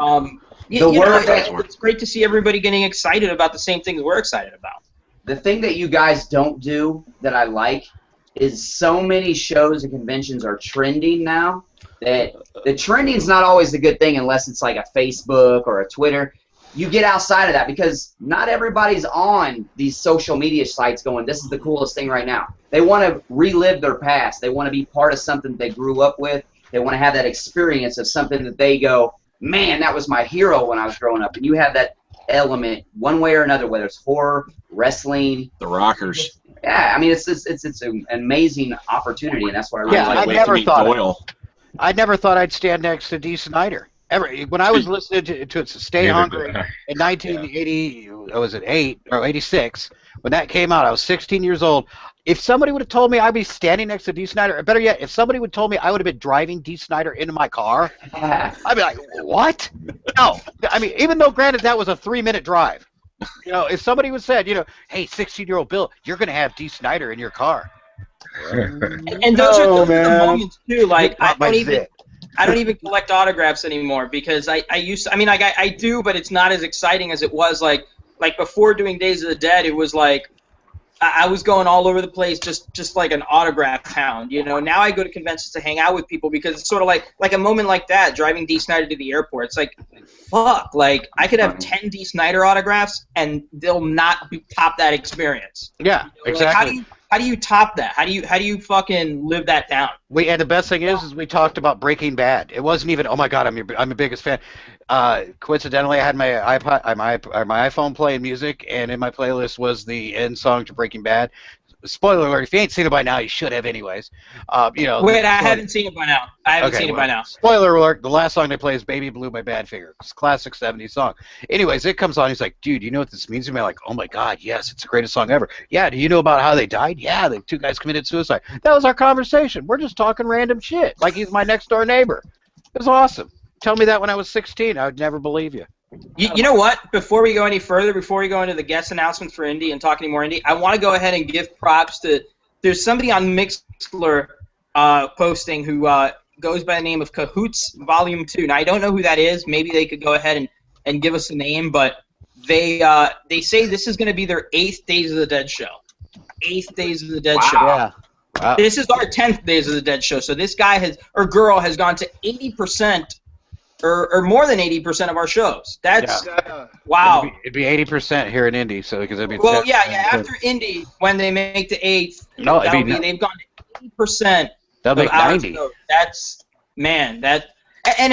it's great to see everybody getting excited about the same things we're excited about. The thing that you guys don't do that I like is so many shows and conventions are trending now that the trending is not always a good thing unless it's like a Facebook or a Twitter. You get outside of that because not everybody's on these social media sites going, this is the coolest thing right now. They want to relive their past. They want to be part of something they grew up with. They want to have that experience of something that they go, man, that was my hero when I was growing up. And you have that element one way or another, whether it's horror, wrestling. The Rockers. Yeah, I mean, it's an amazing opportunity, and that's what I really like. I never thought I'd stand next to Dee Snider. When I was listening to Stay Hungry in 1980, was it 8 or 86? When that came out, I was 16 years old. If somebody would have told me I'd be standing next to Dee Snider, or better yet, if somebody would have told me I would have been driving Dee Snider into my car, I'd be like, what? No. I mean, even though, granted, that was a 3-minute drive. You know, if somebody would have said, you know, hey, 16-year-old Bill, you're going to have Dee Snider in your car. And those are the moments, too. Like, I don't even collect autographs anymore because I used to, I mean, I do, but it's not as exciting as it was like before doing Days of the Dead. It was like I was going all over the place just like an autograph hound, you know. Now I go to conventions to hang out with people because it's sort of like a moment like that, driving Dee Snider to the airport. It's like, fuck, like I could have 10 Dee Snider autographs and they'll not top that experience. Yeah, exactly. Like, how do you top that? How do you fucking live that down? And the best thing is we talked about Breaking Bad. It wasn't even, oh my God, I'm your biggest fan. Coincidentally, I had my iPhone playing music, and in my playlist was the end song to Breaking Bad. Spoiler alert! If you ain't seen it by now, you should have anyways. You know. Wait, I haven't seen it by now. By now. Spoiler alert! The last song they play is "Baby Blue" by Badfinger. It's a classic '70s song. Anyways, it comes on. He's like, "Dude, you know what this means to me?" I'm like, "Oh my God, yes! It's the greatest song ever." Yeah. Do you know about how they died? Yeah, the 2 guys committed suicide. That was our conversation. We're just talking random shit. Like he's my next door neighbor. It was awesome. Tell me that when I was 16, I would never believe you. You know what? Before we go any further, before we go into the guest announcements for Indie and talk any more Indie, I want to go ahead and give props to. There's somebody on Mixlr posting who goes by the name of Cahoots Volume 2. Now I don't know who that is. Maybe they could go ahead and give us a name, but they say this is going to be their 8th Days of the Dead show. 8th Days of the Dead show. Yeah. Wow. This is our 10th Days of the Dead show. So this guy girl has gone to 80%. Or more than 80% of our shows. That's wow. It'd be 80% here in Indy, so because it'd be. Well, yeah. After Indy, when they make the 8th, they've gone to 80%. They'll make 90. That's and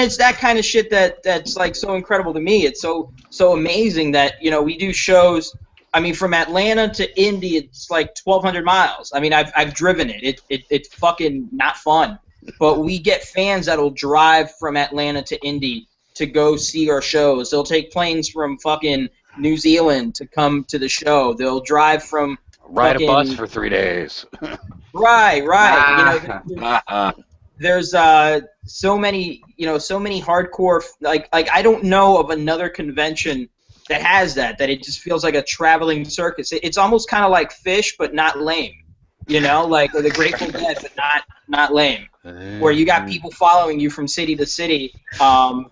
it's that kind of shit that's like so incredible to me. It's so amazing that we do shows. I mean, from Atlanta to Indy, it's like 1,200 miles. I mean, I've driven it. It's fucking not fun. But we get fans that'll drive from Atlanta to Indy to go see our shows. They'll take planes from fucking New Zealand to come to the show. They'll drive from ride a bus for 3 days. Right. There's so many hardcore like I don't know of another convention that has that it just feels like a traveling circus. It's almost kind of like Fish, but not lame. Like the Grateful Dead, but not lame. Where you got people following you from city to city, and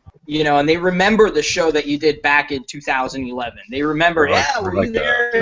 they remember the show that you did back in 2011. They remember, were you there?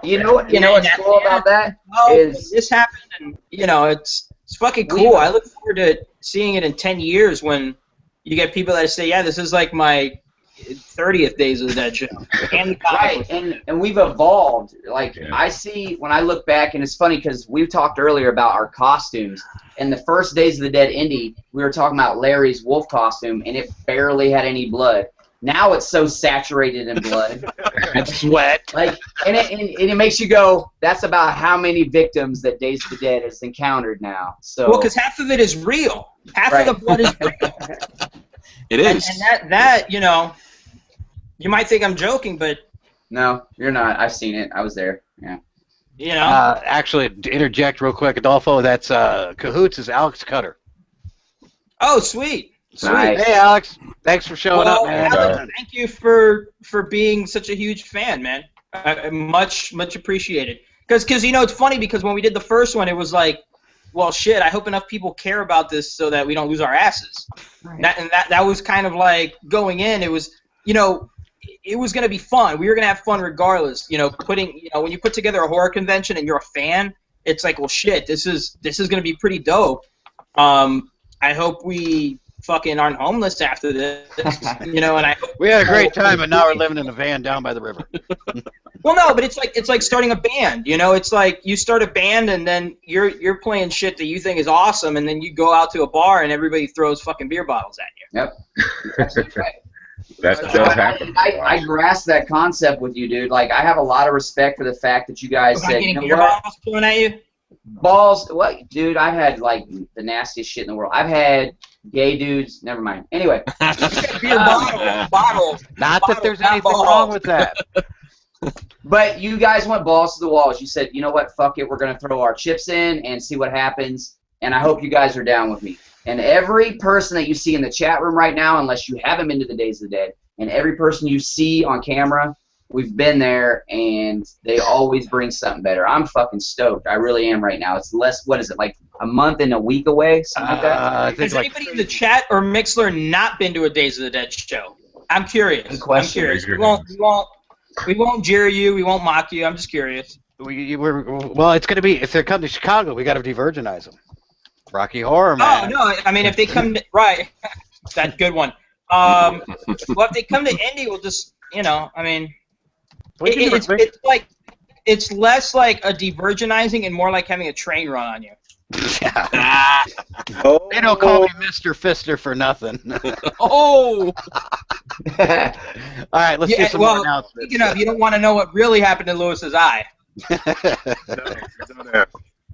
You know what's cool about that? This happened, and it's fucking cool. I look forward to seeing it in 10 years when you get people that say, yeah, this is like my 30th Days of the Dead show. And the comic Right, and we've evolved. Like, Yeah. I see when I look back, and it's funny because we've talked earlier about our costumes. And the first Days of the Dead indie, we were talking about Larry's wolf costume, and it barely had any blood. Now it's so saturated in blood. And sweat. Like, and it makes you go, that's about how many victims that Days of the Dead has encountered now. So, Well, because half of it is real. Half Right. of the blood is real. It is. And that, you know, you might think I'm joking, but, no, you're not. I've seen it. I was there. Yeah. you know. Actually, to interject real quick, Adolfo, that's Cahoots is Alex Cutter. Oh, sweet. Sweet. Nice. Hey, Alex. Thanks for showing Well, up, man. Alex, thank you for being such a huge fan, man. Much appreciated. Because you know, it's funny because when we did the first one, it was like, well, shit, I hope enough people care about this so that we don't lose our asses. Right. That was kind of like going in. It was, you know, it was going to be fun. We were going to have fun regardless. You know, when you put together a horror convention and you're a fan, it's like, well, shit, this is going to be pretty dope. I hope we fucking aren't homeless after this, you know, and I hope We had a great time, but now we're living in a van down by the river. Well, no, but it's like starting a band. You know, it's like you start a band and then you're playing shit that you think is awesome, and then you go out to a bar and everybody throws fucking beer bottles at you. Yep. That's right. That So does happen. I grasp that concept with you, dude. Like, I have a lot of respect for the fact that you guys Am I said, getting you know beer what? bottles thrown at you? Balls. What, dude? I've had like the nastiest shit in the world. I've had gay dudes. Never mind. Anyway, Beer bottle. Not that there's Not anything balls. wrong with that. but you guys went balls to the walls. You said, you know what? Fuck it. We're gonna throw our chips in and see what happens. And I hope you guys are down with me. And every person that you see in the chat room right now, unless you haven't been to the Days of the Dead, and every person you see on camera, we've been there, and they always bring something better. I'm fucking stoked. I really am right now. It's less, what is it, like a month and a week away? Something like that? I think Has like anybody in the chat or Mixler not been to a Days of the Dead show? I'm curious. Good question. I'm curious. Raise your We won't jeer you. We won't mock you. I'm just curious. well, it's going to be, if they come to Chicago, we got to de-virginize them. Rocky Horror, Oh man. no! I mean, if they come to, right, that good one. Well, if they come to Indy, we'll just, you know, I mean, it's like, it's less like a de-virginizing and more like having a train run on you. Yeah. They don't call me Mr. Fister for nothing. Oh! All right, let's do some more announcements. Speaking of, you don't want to know what really happened to Lewis's eye.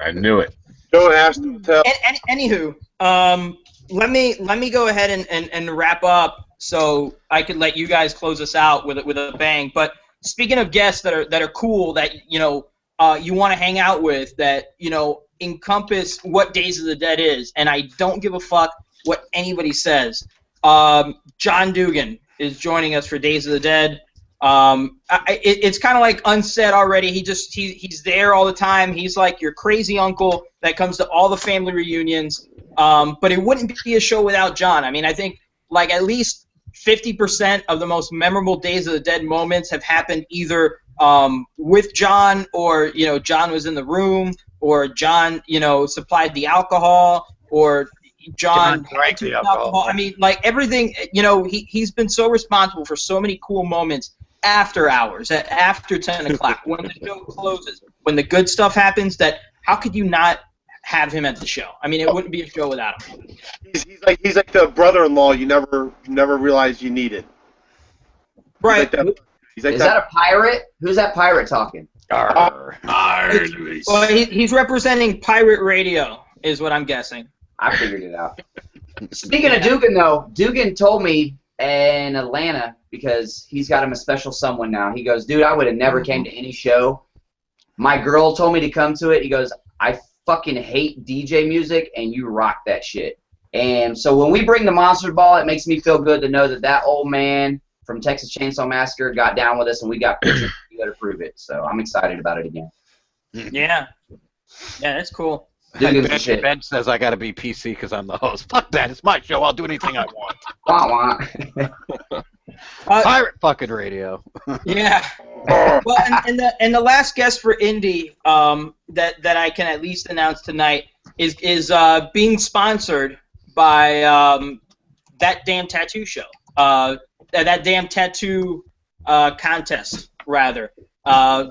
I knew it. Don't ask to tell. Anywho, let me go ahead and wrap up so I can let you guys close us out with a bang. But speaking of guests that are cool, that you know you want to hang out with, that you know encompass what Days of the Dead is, and I don't give a fuck what anybody says. John Dugan is joining us for Days of the Dead. It's kind of like unsaid already. He's there all the time. He's like your crazy uncle that comes to all the family reunions. But it wouldn't be a show without John. I mean, I think like at least 50% of the most memorable Days of the Dead moments have happened either with John, or you know John was in the room, or John supplied the alcohol, or John drank the alcohol. I mean, like everything. You know, he's been so responsible for so many cool moments after hours, after 10 o'clock, when the show closes, when the good stuff happens. That how could you not have him at the show? I mean, it wouldn't be a show without him. He's like the brother-in-law you never realized you needed. Right. He's like Is that a pirate? Who's that pirate talking? Arr. Well, he's representing pirate radio, is what I'm guessing. I figured it out. Speaking of Dugan, though, Dugan told me in Atlanta, because he's got him a special someone now. He goes, dude, I would have never came to any show. My girl told me to come to it. He goes, I fucking hate DJ music, and you rock that shit. And so when we bring the Monster Ball, it makes me feel good to know that that old man from Texas Chainsaw Massacre got down with us, and we got pictures to prove it. So I'm excited about it again. Yeah. Yeah, that's cool. Dugan's the shit. Ben says I got to be PC because I'm the host. Fuck that. It's my show. I'll do anything I want. Wah, wah. Pirate fucking radio. Yeah. Well, and the last guest for Indy that I can at least announce tonight is being sponsored by That Damn Tattoo Show. that damn tattoo contest, rather,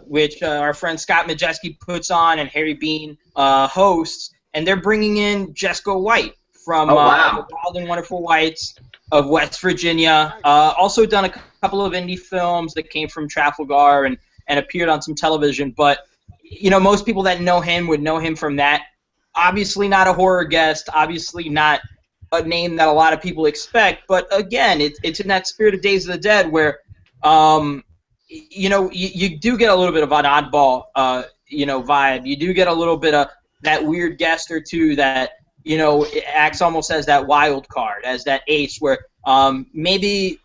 which our friend Scott Majeski puts on and Harry Bean hosts, and they're bringing in Jessica White from Oh, wow. the Wild and Wonderful Whites of West Virginia. Also done a couple of indie films that came from Trafalgar and appeared on some television. But, you know, most people that know him would know him from that. Obviously not a horror guest, obviously not a name that a lot of people expect. But, again, it's in that spirit of Days of the Dead where, you know, you do get a little bit of an oddball, you know, vibe. You do get a little bit of that weird guest or two that, you know, acts almost as that wild card, as that ace where maybe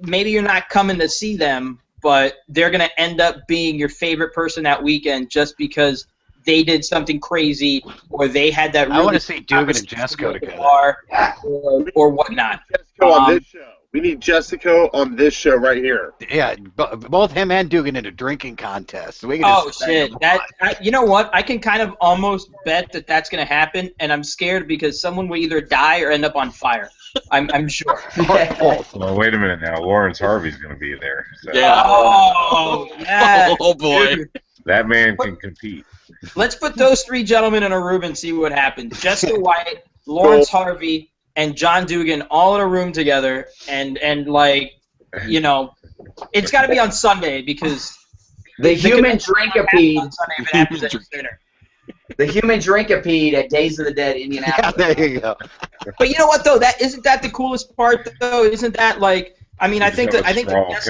you're not coming to see them, but they're going to end up being your favorite person that weekend just because they did something crazy or they had that really I want to see Dugan and Jessica together. Or whatnot. Jessica on this show. We need Jessica on this show right here. Yeah, both him and Dugan in a drinking contest. We can Oh just shit! You know what? I can kind of almost bet that that's gonna happen, and I'm scared because someone will either die or end up on fire. I'm sure. Well, wait a minute now. Lawrence Harvey's going to be there. So Yeah. Oh yeah. Oh boy. Dude, that man can compete. let's put those three gentlemen in a room and see what happens. Jessica White, Lawrence Harvey, and John Dugan all in a room together, and like, you know, it's got to be on Sunday because The human convention might happen drinkapede. on Sunday if it happens any sooner. The human drinkapede at Days of the Dead, Yeah, Indianapolis. there you go. But you know what though? Isn't that the coolest part though? Isn't that like? I mean, I think the guest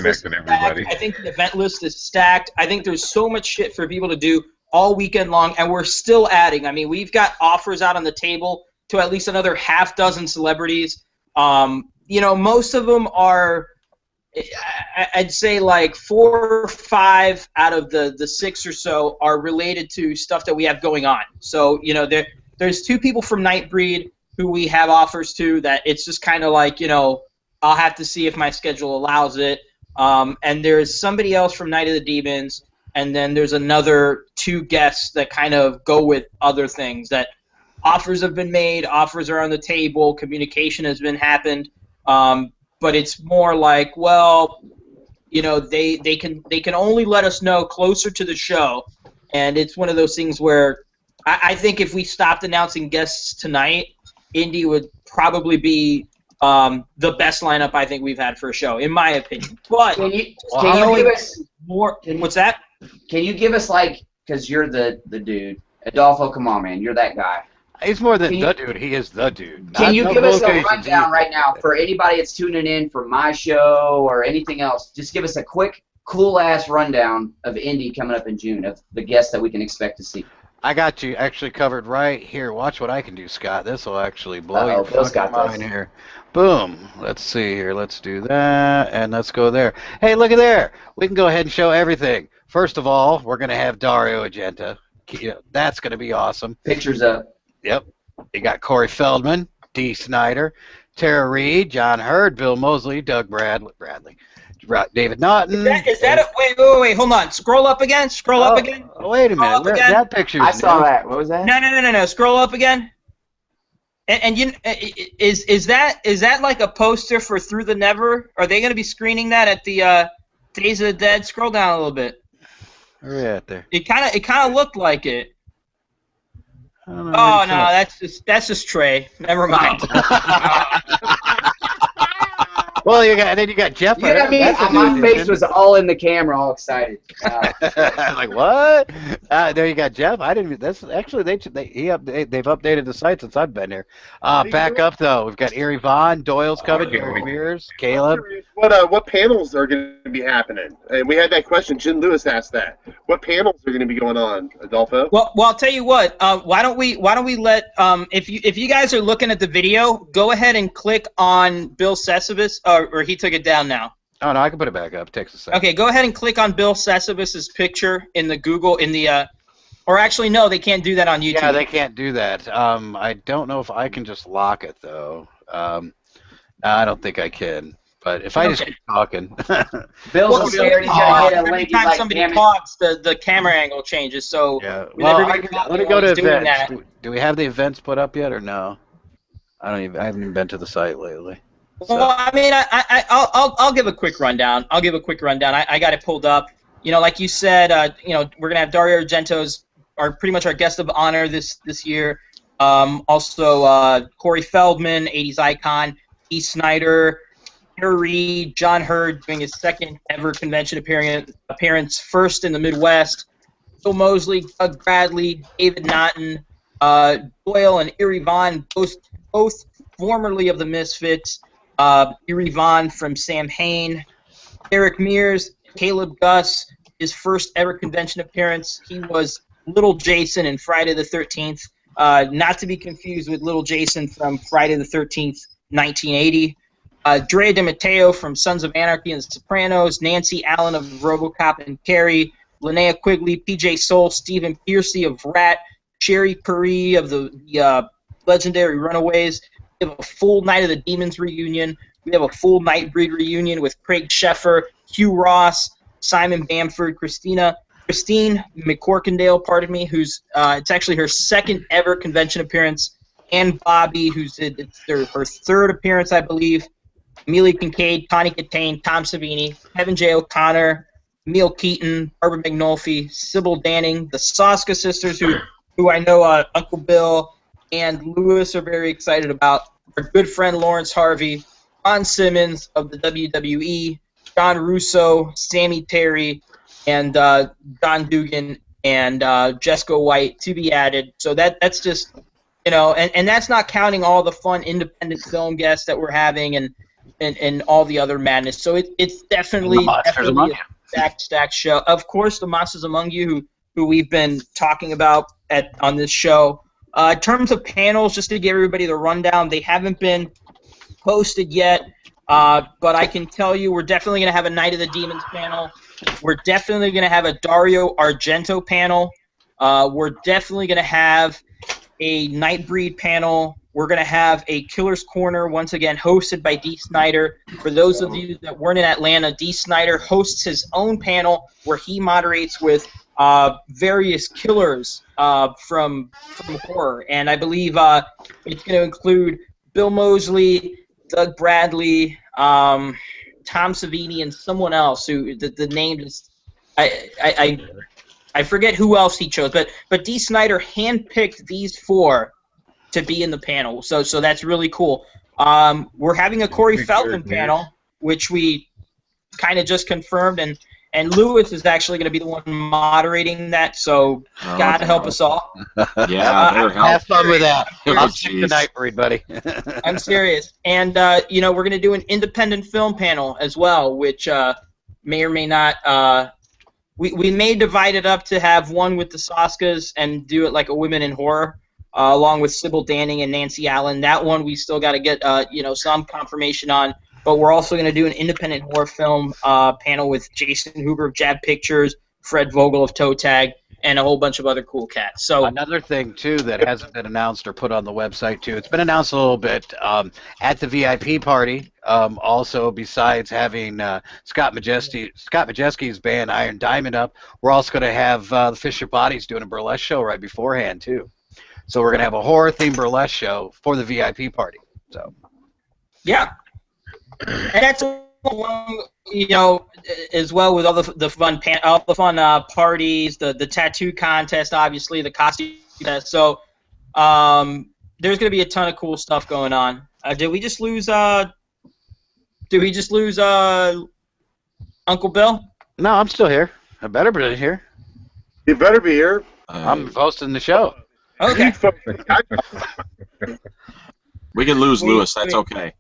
list is stacked. I think the event list is stacked. I think there's so much shit for people to do all weekend long, and we're still adding. I mean, we've got offers out on the table to at least another half dozen celebrities. You know, most of them are, I'd say like 4 or 5 out of the 6 or so are related to stuff that we have going on. So, you know, there's 2 people from Nightbreed who we have offers to that it's just kind of like, you know, I'll have to see if my schedule allows it. And there's somebody else from Night of the Demons, and then there's another 2 guests that kind of go with other things that offers have been made, offers are on the table, communication has been happened, but it's more like, well, you know, they can only let us know closer to the show, and it's one of those things where I think if we stopped announcing guests tonight, Indy would probably be the best lineup I think we've had for a show, in my opinion. But Can you give us more? What's that? Can you give us like, because you're the dude, Adolfo? Come on, man, you're that guy. He's more than Can the you- dude. He is the dude. Can you Not give us a locations rundown either. right now for anybody that's tuning in for my show or anything else? Just give us a quick, cool-ass rundown of Indy coming up in June, of the guests that we can expect to see. I got you actually covered right here. Watch what I can do, Scott. This will actually blow Uh-oh, your Bill's fucking got mind this. here. Boom. Let's see here. Let's do that, and let's go there. Hey, look at there. We can go ahead and show everything. First of all, we're going to have Dario Argento. You know, that's going to be awesome. Pictures up. Yep. You got Corey Feldman, Dee Snider, Tara Reid, John Hurd, Bill Mosley, Doug Bradley, David Naughton. Is that a, wait, hold on. Scroll up again. Scroll up again. Oh, wait a minute. up again. That picture's I saw new. that. What was that? No. Scroll up again. And you is that like a poster for Through the Never? Are they going to be screening that at the Days of the Dead? Scroll down a little bit. Where are you at there? It kind of looked like it. I don't know. Oh no, that's just Trey. Never mind. Well, and then you got Jeff. You know what I mean? That's a My new face addition. was all in the camera, all excited. Like what? There you got Jeff. I didn't. That's actually they've updated the site since I've been here. Back up though, we've got Erie Vaughn, Doyle's coming, Gary Mears, Caleb. What panels are going to be happening? And we had that question. Jim Lewis asked that. What panels are going to be going on, Adolfo? Well, I'll tell you what. Why don't we let if you guys are looking at the video, go ahead and click on Bill Sesavus, or he took it down now. Oh no, I can put it back up. It takes a second. Okay, go ahead and click on Bill Sesavus's picture in the Google or actually no, they can't do that on YouTube. Yeah, they can't do that. I don't know if I can just lock it though. I don't think I can. But if I just keep talking, Bill's so scared he's going to get a every link. He's time like, somebody damn it. talks, the camera angle changes. So yeah. with Well, everybody let me go to doing events. that. Do we have the events put up yet or no? I haven't even been to the site lately. Well, I mean, I'll give a quick rundown. I got it pulled up. Like you said, we're gonna have Dario Argento's pretty much our guest of honor this year. Also, Corey Feldman, 80s icon, Dee Snider, Peter Reed, John Hurd doing his second ever convention appearance, first in the Midwest. Bill Moseley, Doug Bradley, David Naughton, Doyle and Erie Vaughn, both formerly of the Misfits. Erie Vaughn from Sam Hain, Eric Mears, Caleb Gus, his first ever convention appearance. He was Little Jason in Friday the 13th, not to be confused with Little Jason from Friday the 13th, 1980. Drea DiMatteo from Sons of Anarchy and the Sopranos, Nancy Allen of RoboCop and Carrie, Linnea Quigley, PJ Soul, Stephen Piercy of Rat, Sherry Puri of the legendary Runaways. We have a full Night of the Demons reunion. We have a full Nightbreed reunion with Craig Sheffer, Hugh Ross, Simon Bamford, Christine McCorkindale, who's it's actually her second ever convention appearance, and Bobby, who's her third appearance, I believe. Amelia Kincaid, Connie Catane, Tom Savini, Kevin J. O'Connor, Emil Keaton, Barbara McNulty, Sybil Danning, the Soska sisters, who I know Uncle Bill and Lewis are very excited about. Our good friend Lawrence Harvey, Ron Simmons of the WWE, John Russo, Sammy Terry, and Don Dugan and Jessica White to be added. So that's just, and that's not counting all the fun independent film guests that we're having and all the other madness. So it's definitely a stacked show. Of course, the Monsters Among You, who we've been talking about on this show. In terms of panels, just to give everybody the rundown, they haven't been posted yet, but I can tell you we're definitely going to have a Night of the Demons panel. We're definitely going to have a Dario Argento panel. We're definitely going to have a Nightbreed panel. We're going to have a Killer's Corner, once again, hosted by Dee Snider. For those of you that weren't in Atlanta, Dee Snider hosts his own panel where he moderates with various killers from horror. And I believe it's going to include Bill Moseley, Doug Bradley, Tom Savini, and someone else who the name is I forget who else he chose, but Dee Snider handpicked these four to be in the panel, so that's really cool. We're having a Corey Feldman panel, which we kind of just confirmed, and Lewis is actually going to be the one moderating that, so God help us all. Yeah, have fun with that. I'll stick geez. the Nightbreed, buddy. I'm serious. And, we're going to do an independent film panel as well, which may or may not we may divide it up to have one with the Soskas and do it like a Women in Horror, along with Sybil Danning and Nancy Allen. That one we still got to get some confirmation on. But we're also going to do an independent horror film panel with Jason Hoover of Jab Pictures, Fred Vogel of Toe Tag, and a whole bunch of other cool cats. So another thing too that hasn't been announced or put on the website too. It's been announced a little bit at the VIP party. Also, besides having Scott Majeski's band Iron Diamond up, we're also going to have the Fisher Bodies doing a burlesque show right beforehand too. So we're going to have a horror themed burlesque show for the VIP party. So yeah. And that's along, as well with all the fun parties, the tattoo contest, obviously the costume test. So there's going to be a ton of cool stuff going on. Did we just lose Uncle Bill? no, I'm still here. I better be here. You better be here. I'm hosting the show. Okay. We can lose Lewis. That's okay.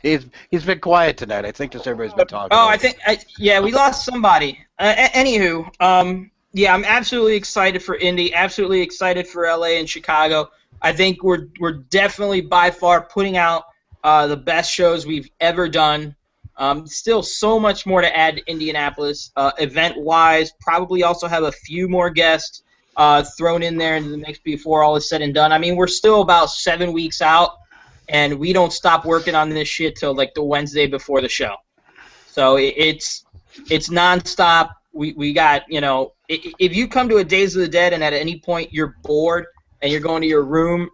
He's been quiet tonight. I think just everybody's been talking. Oh, we lost somebody. Anywho, I'm absolutely excited for Indy. Absolutely excited for LA and Chicago. I think we're definitely by far putting out the best shows we've ever done. Still so much more to add to Indianapolis event-wise. Probably also have a few more guests thrown in there into the mix before all is said and done. I mean, we're still about 7 weeks out. And we don't stop working on this shit till like the Wednesday before the show. So it's nonstop. We got, if you come to a Days of the Dead and at any point you're bored and you're going to your room,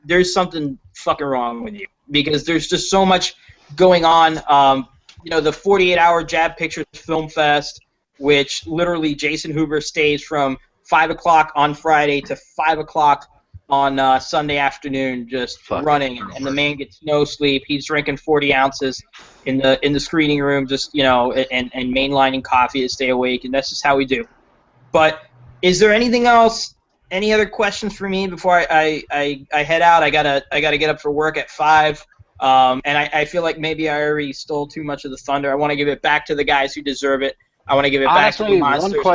there's something fucking wrong with you. because there's just so much going on. The 48-hour Jab Pictures Film Fest, which literally Jason Hoover stays from 5 o'clock on Friday to 5 o'clock on Sunday afternoon, just running, and the man gets no sleep. He's drinking 40 ounces in the screening room, just and mainlining coffee to stay awake, and that's just how we do. But is there anything else? Any other questions for me before I head out? I gotta get up for work at 5, and I feel like maybe I already stole too much of the thunder. I want to give it back to the guys who deserve it. I want to give it back to the monsters.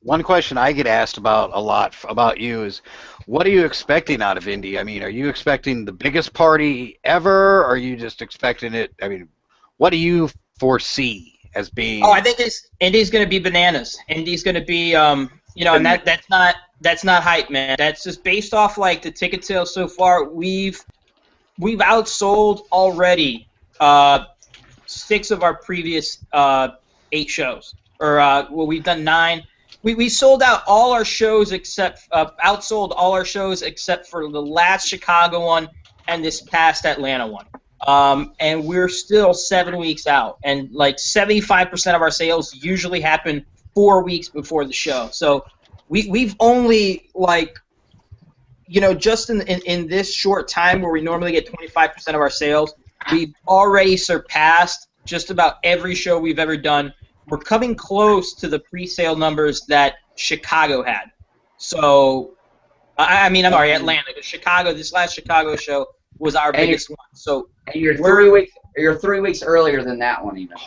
One question I get asked about a lot about you is, what are you expecting out of Indy? I mean, are you expecting the biggest party ever? Or are you just expecting it? I mean, what do you foresee as being? Oh, I think Indy's going to be bananas. Indy's going to be, and that's not hype, man. That's just based off like the ticket sales so far. We've outsold already 6 of our previous 8 shows, or we've done 9. We sold out all our shows outsold all our shows except for the last Chicago one and this past Atlanta one. And we're still 7 weeks out, and like 75% of our sales usually happen 4 weeks before the show. So we've only just in this short time where we normally get 25% of our sales, we've already surpassed just about every show we've ever done. We're coming close to the pre-sale numbers that Chicago had. So, I'm sorry, Atlanta. But this last Chicago show was our biggest one. So, and you're 3 weeks earlier than that one even.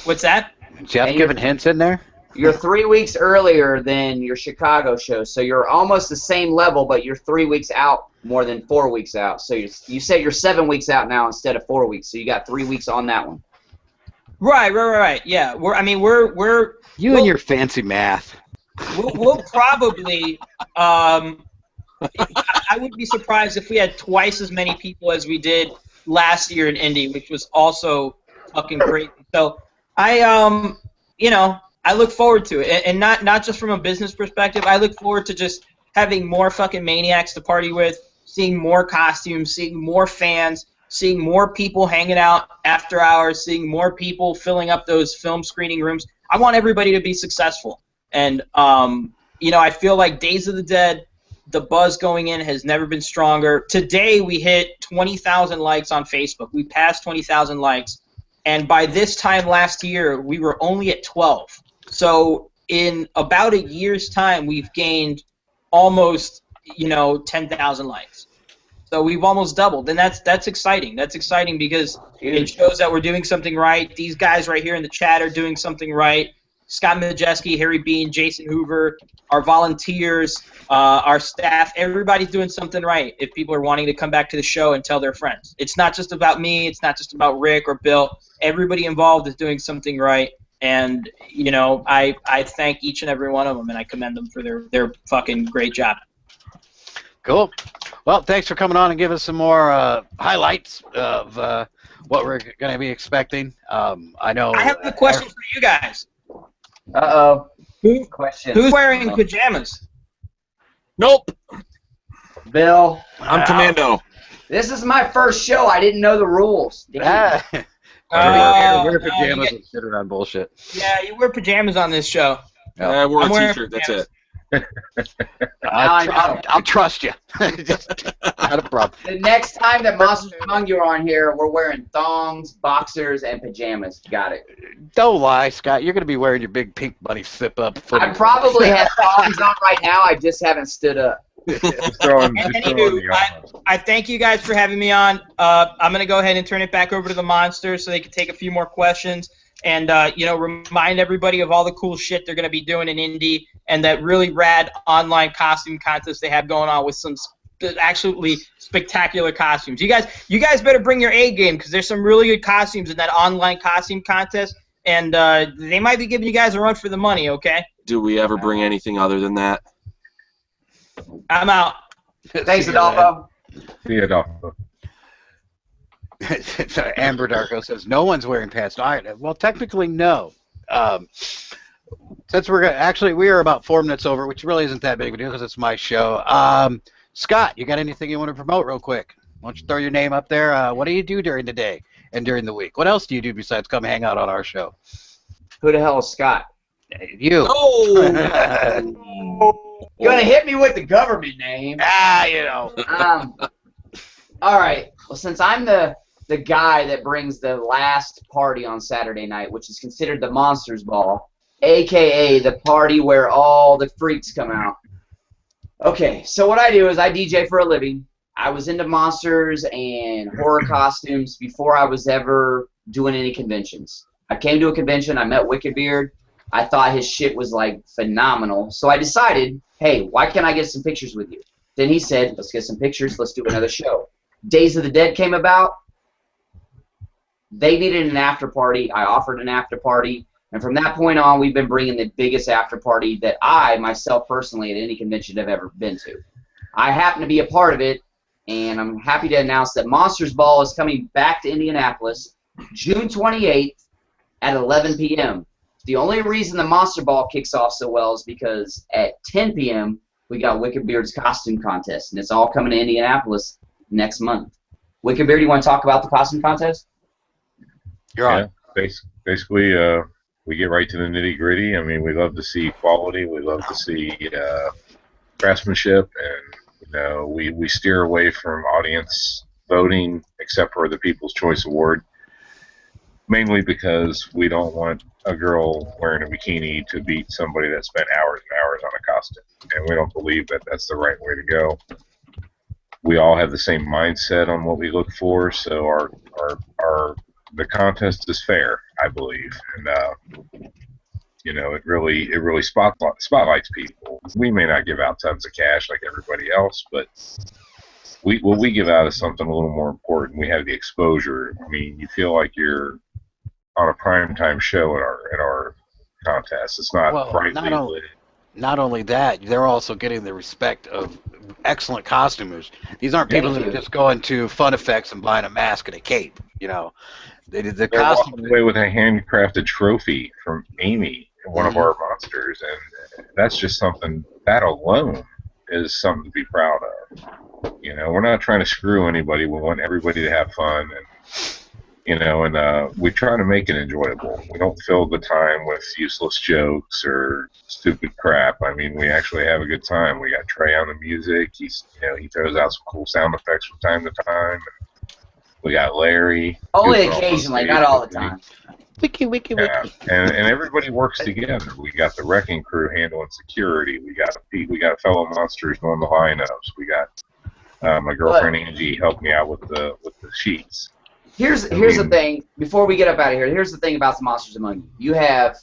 What's that? Jeff giving hints in there? You're 3 weeks earlier than your Chicago show, so you're almost the same level, but you're 3 weeks out more than 4 weeks out. So you said you're 7 weeks out now instead of 4 weeks, so you got 3 weeks on that one. Right. Yeah, we're you and your fancy math. We'll probably. I wouldn't be surprised if we had twice as many people as we did last year in Indy, which was also fucking crazy. So I look forward to it, and not just from a business perspective. I look forward to just having more fucking maniacs to party with, seeing more costumes, seeing more fans, seeing more people hanging out after hours, seeing more people filling up those film screening rooms. I want everybody to be successful. And, I feel like Days of the Dead, the buzz going in has never been stronger. Today we hit 20,000 likes on Facebook. We passed 20,000 likes. And by this time last year, we were only at 12. So in about a year's time, we've gained almost, 10,000 likes. So we've almost doubled, and that's exciting. That's exciting because it shows that we're doing something right. These guys right here in the chat are doing something right. Scott Majeski, Harry Bean, Jason Hoover, our volunteers, our staff, everybody's doing something right if people are wanting to come back to the show and tell their friends. It's not just about me. It's not just about Rick or Bill. Everybody involved is doing something right, and, I thank each and every one of them, and I commend them for their fucking great job. Cool. Well, thanks for coming on and giving us some more highlights of what we're going to be expecting. I know. I have a question for you guys. Uh-oh. Question. Who's wearing pajamas? Nope. Bill. I'm Commando. This is my first show. I didn't know the rules. Wear pajamas and sit around bullshit. Yeah, you wear pajamas on this show. I wore a t-shirt. That's it. I'll trust you. Not a problem. The next time that Monsters Among You are on here, we're wearing thongs, boxers, and pajamas. Got it. Don't lie, Scott. You're going to be wearing your big pink bunny slip-up. I probably have thongs on right now. I just haven't stood up. I thank you guys for having me on. I'm going to go ahead and turn it back over to the Monsters so they can take a few more questions. And, remind everybody of all the cool shit they're going to be doing in Indy and that really rad online costume contest they have going on with some absolutely spectacular costumes. You guys better bring your A game because there's some really good costumes in that online costume contest, and they might be giving you guys a run for the money, okay? Do we ever bring anything other than that? I'm out. Thanks, Adolfo. See you, Adolfo. Amber Darko says no one's wearing pants. All right. Well, technically, no. Since we are about 4 minutes over, which really isn't that big of a deal because it's my show. Scott, you got anything you want to promote real quick? Why don't you throw your name up there? What do you do during the day and during the week? What else do you do besides come hang out on our show? Who the hell is Scott? You. Oh! You're gonna hit me with the government name. You know. All right. Well, since I'm the guy that brings the last party on Saturday night, which is considered the Monsters Ball, a.k.a. the party where all the freaks come out. Okay, so what I do is I DJ for a living. I was into monsters and horror costumes before I was ever doing any conventions. I came to a convention. I met Wicked Beard. I thought his shit was, like, phenomenal. So I decided, hey, why can't I get some pictures with you? Then he said, let's get some pictures. Let's do another show. Days of the Dead came about. They needed an after party. I offered an after party. And from that point on, we've been bringing the biggest after party that I, myself personally, at any convention I've ever been to. I happen to be a part of it, and I'm happy to announce that Monsters Ball is coming back to Indianapolis June 28th at 11 p.m. The only reason the Monster Ball kicks off so well is because at 10 p.m. we got Wicked Beard's costume contest, and it's all coming to Indianapolis next month. Wicked Beard, you want to talk about the costume contest? You're on. Yeah, basically, we get right to the nitty-gritty. I mean, we love to see quality. We love to see craftsmanship, and we steer away from audience voting, except for the People's Choice Award, mainly because we don't want a girl wearing a bikini to beat somebody that spent hours and hours on a costume, and we don't believe that that's the right way to go. We all have the same mindset on what we look for, so the contest is fair, I believe, and it really spotlights people. We may not give out tons of cash like everybody else, but what we give out is something a little more important. We have the exposure. I mean, you feel like you're on a primetime show at our contest. It's not brightly lit. Not only that, they're also getting the respect of excellent costumers. These aren't people that are just going to Fun Effects and buying a mask and a cape. The costume. Walking away with a handcrafted trophy from Amy, one of our monsters, and that's just something. That alone is something to be proud of. We're not trying to screw anybody. We want everybody to have fun, and we try to make it enjoyable. We don't fill the time with useless jokes or stupid crap. I mean, we actually have a good time. We got Trey on the music. He throws out some cool sound effects from time to time. We got Larry. Only occasionally, not all the time. Wiki. And everybody works together. We got the wrecking crew handling security. We got fellow monsters doing the lineups. We got my girlfriend Angie helped me out with the sheets. Here's the thing. Before we get up out of here, here's the thing about the Monsters Among You. You have,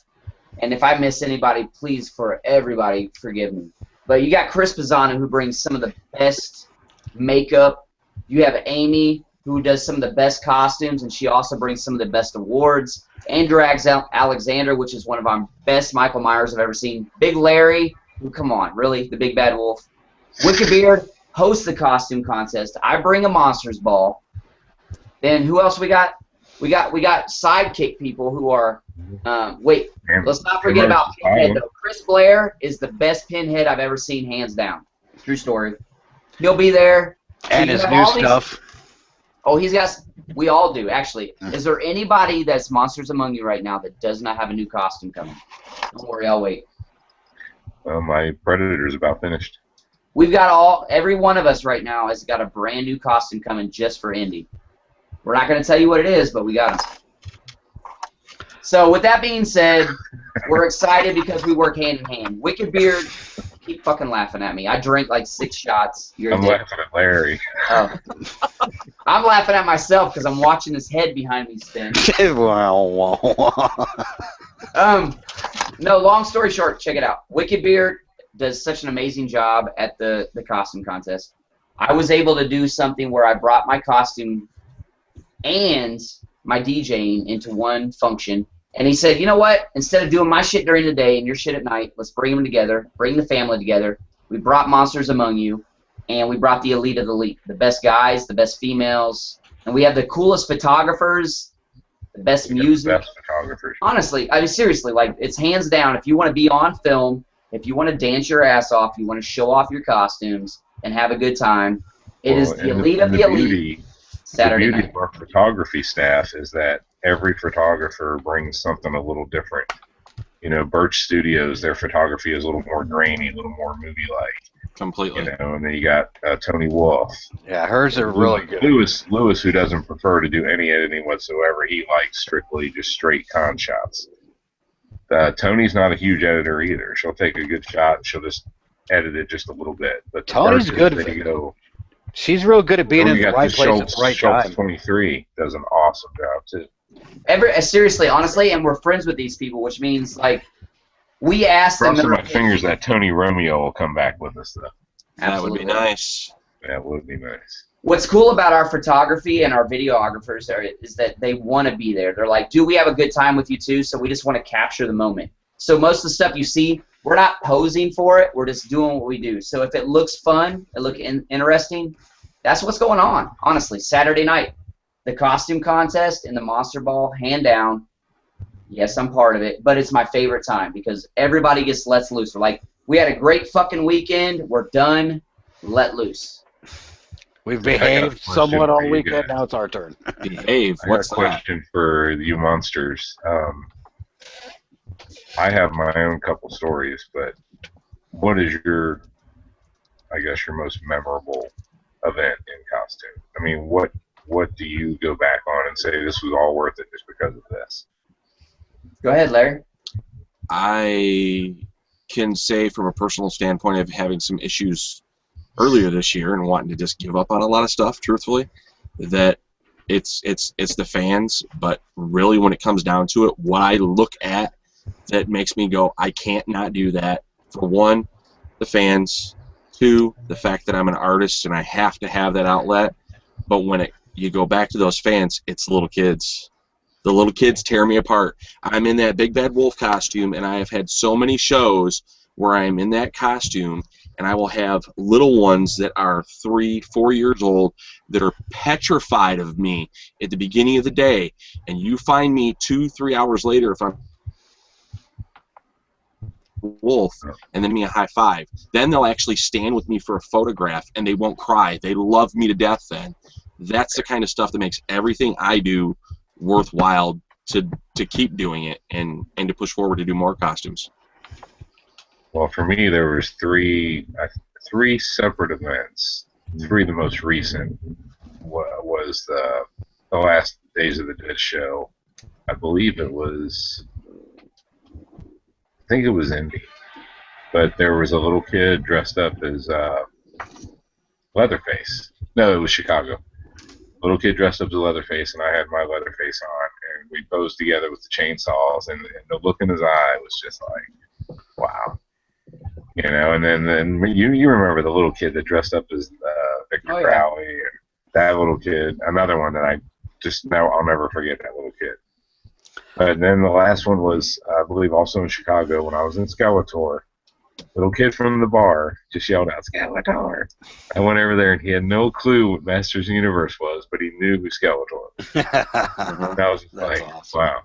and if I miss anybody, please, for everybody, forgive me. But you got Chris Pisano, who brings some of the best makeup. You have Amy, who does some of the best costumes, and she also brings some of the best awards. Andrew Alexander, which is one of our best Michael Myers I've ever seen. Big Larry, who, come on, really, the big bad wolf. Wicked Beard hosts the costume contest. I bring a Monsters Ball. Then who else we got? We got sidekick people who are. Let's not forget about Pinhead though. Chris Blair is the best Pinhead I've ever seen, hands down. True story. He'll be there. And his new stuff. Oh, he's got. We all do, actually. Is there anybody that's Monsters Among You right now that does not have a new costume coming? Don't worry, I'll wait. Well, my Predator's about finished. We've got every one of us right now has got a brand new costume coming just for Indy. We're not going to tell you what it is, but we got them. So with that being said, we're excited because we work hand in hand. Wicked Beard, keep fucking laughing at me. I drank like 6 shots. I'm laughing at Larry. Oh. I'm laughing at myself because I'm watching this head behind me spin. No, long story short, check it out. Wicked Beard does such an amazing job at the costume contest. I was able to do something where I brought my costume and my DJing into one function. And he said, you know what? Instead of doing my shit during the day and your shit at night, let's bring them together, bring the family together. We brought Monsters Among You, and we brought the elite of the elite, the best guys, the best females, and we have the coolest photographers, the best music. The best photographers. Honestly, I mean, seriously, like, it's hands down. If you want to be on film, if you want to dance your ass off, you want to show off your costumes, and have a good time. It is the and elite of the elite. beauty, Saturday the beauty night. of our photography staff is that every photographer brings something a little different. You know, Birch Studios, their photography is a little more grainy, a little more movie-like. Completely. You know, and then you got Tony Wolf. Yeah, hers are really good. Lewis, who doesn't prefer to do any editing whatsoever. He likes strictly just straight con shots. Tony's not a huge editor either. She'll take a good shot and she'll just edit it just a little bit. But Tony's good at it. She's real good at being in the right place at the right time. 23 does an awesome job too. Seriously, honestly, and we're friends with these people, which means like we asked them. Crossing my fingers that Tony Romeo will come back with us though. That would be nice. That would be nice. What's cool about our photography and our videographers is that they want to be there. They're like, dude, we have a good time with you too, so we just want to capture the moment. So most of the stuff you see, we're not posing for it. We're just doing what we do. So if it looks fun, it looks interesting, that's what's going on, honestly. Saturday night, the costume contest and the Monster Ball, hand down. Yes, I'm part of it, but it's my favorite time because everybody gets let loose. We're like, we had a great fucking weekend. We're done. Let loose. We've behaved somewhat all weekend. Now it's our turn. Behave. I What's got a question for you monsters. I have my own couple stories, but what is your, I guess, your most memorable event in costume? I mean, what do you go back on and say this was all worth it just because of this? Go ahead, Larry. I can say from a personal standpoint of having some issues earlier this year and wanting to just give up on a lot of stuff, truthfully, that it's the fans, but really when it comes down to it, what I look at that makes me go, I can't not do that. For one, the fans. Two, the fact that I'm an artist and I have to have that outlet. But when you go back to those fans, it's little kids. The little kids tear me apart. I'm in that Big Bad Wolf costume, and I have had so many shows where I'm in that costume, and I will have little ones that are 3, 4 years old that are petrified of me at the beginning of the day, and you find me 2, 3 hours later if I'm Wolf and then me a high five. Then they'll actually stand with me for a photograph, and they won't cry. They love me to death then. That's the kind of stuff that makes everything I do worthwhile to keep doing it and to push forward to do more costumes. Well, for me, there was three separate events. Three of the most recent was the last Days of the Dead show. I believe it was, I think it was Indy, but there was a little kid dressed up as Leatherface. No, it was Chicago. Little kid dressed up as Leatherface, and I had my Leatherface on, and we posed together with the chainsaws, and the look in his eye was just like, wow. You know, and then you remember the little kid that dressed up as Victor Crowley, and that little kid, another one that I'll never forget that little kid. But then the last one was, I believe, also in Chicago when I was in Skeletor. Little kid from the bar just yelled out, Skeletor! I went over there and he had no clue what Masters of the Universe was, but he knew who Skeletor was. And I was just like, awesome. Wow.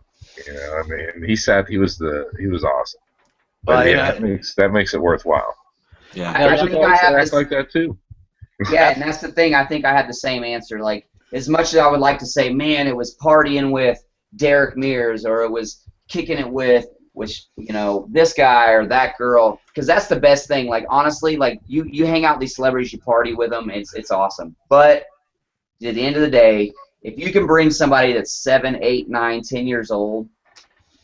You know, I mean, he was awesome. But yeah, that makes it worthwhile. Yeah. I think I have act like that too. Yeah, and that's the thing. I think I had the same answer. Like, as much as I would like to say, man, it was partying with Derek Mears, or it was kicking it with, this guy or that girl, because that's the best thing. Like, honestly, like you hang out with these celebrities, you party with them, it's awesome. But at the end of the day, if you can bring somebody that's 7, 8, 9, 10 years old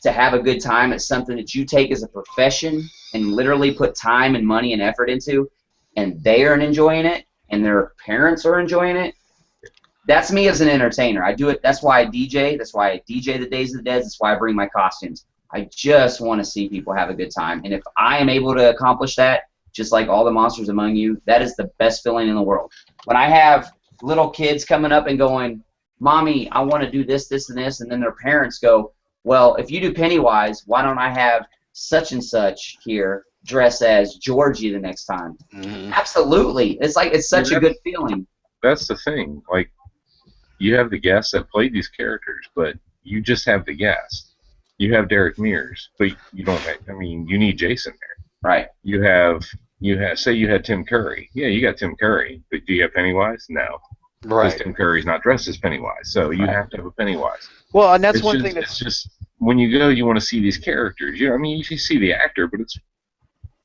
to have a good time at something that you take as a profession and literally put time and money and effort into, and they are enjoying it, and their parents are enjoying it, that's me as an entertainer. I do it. That's why I DJ. That's why I DJ the Days of the Dead. That's why I bring my costumes. I just want to see people have a good time. And if I am able to accomplish that, just like all the monsters among you, that is the best feeling in the world. When I have little kids coming up and going, Mommy, I want to do this, this, and this, and then their parents go, well, if you do Pennywise, why don't I have such and such here dress as Georgie the next time? Mm-hmm. Absolutely. It's such a good feeling. That's the thing. Like, you have the guests that played these characters, but you just have the guest. You have Derek Mears, but you don't have, you need Jason there. Right. You have you had say you had Tim Curry. Yeah, you got Tim Curry, but do you have Pennywise? No, because Right. Tim Curry's not dressed as Pennywise, so you have to have a Pennywise. Well, and that's It's one just, thing that's it's just when you go, you want to see these characters. You know, I mean, you see the actor, but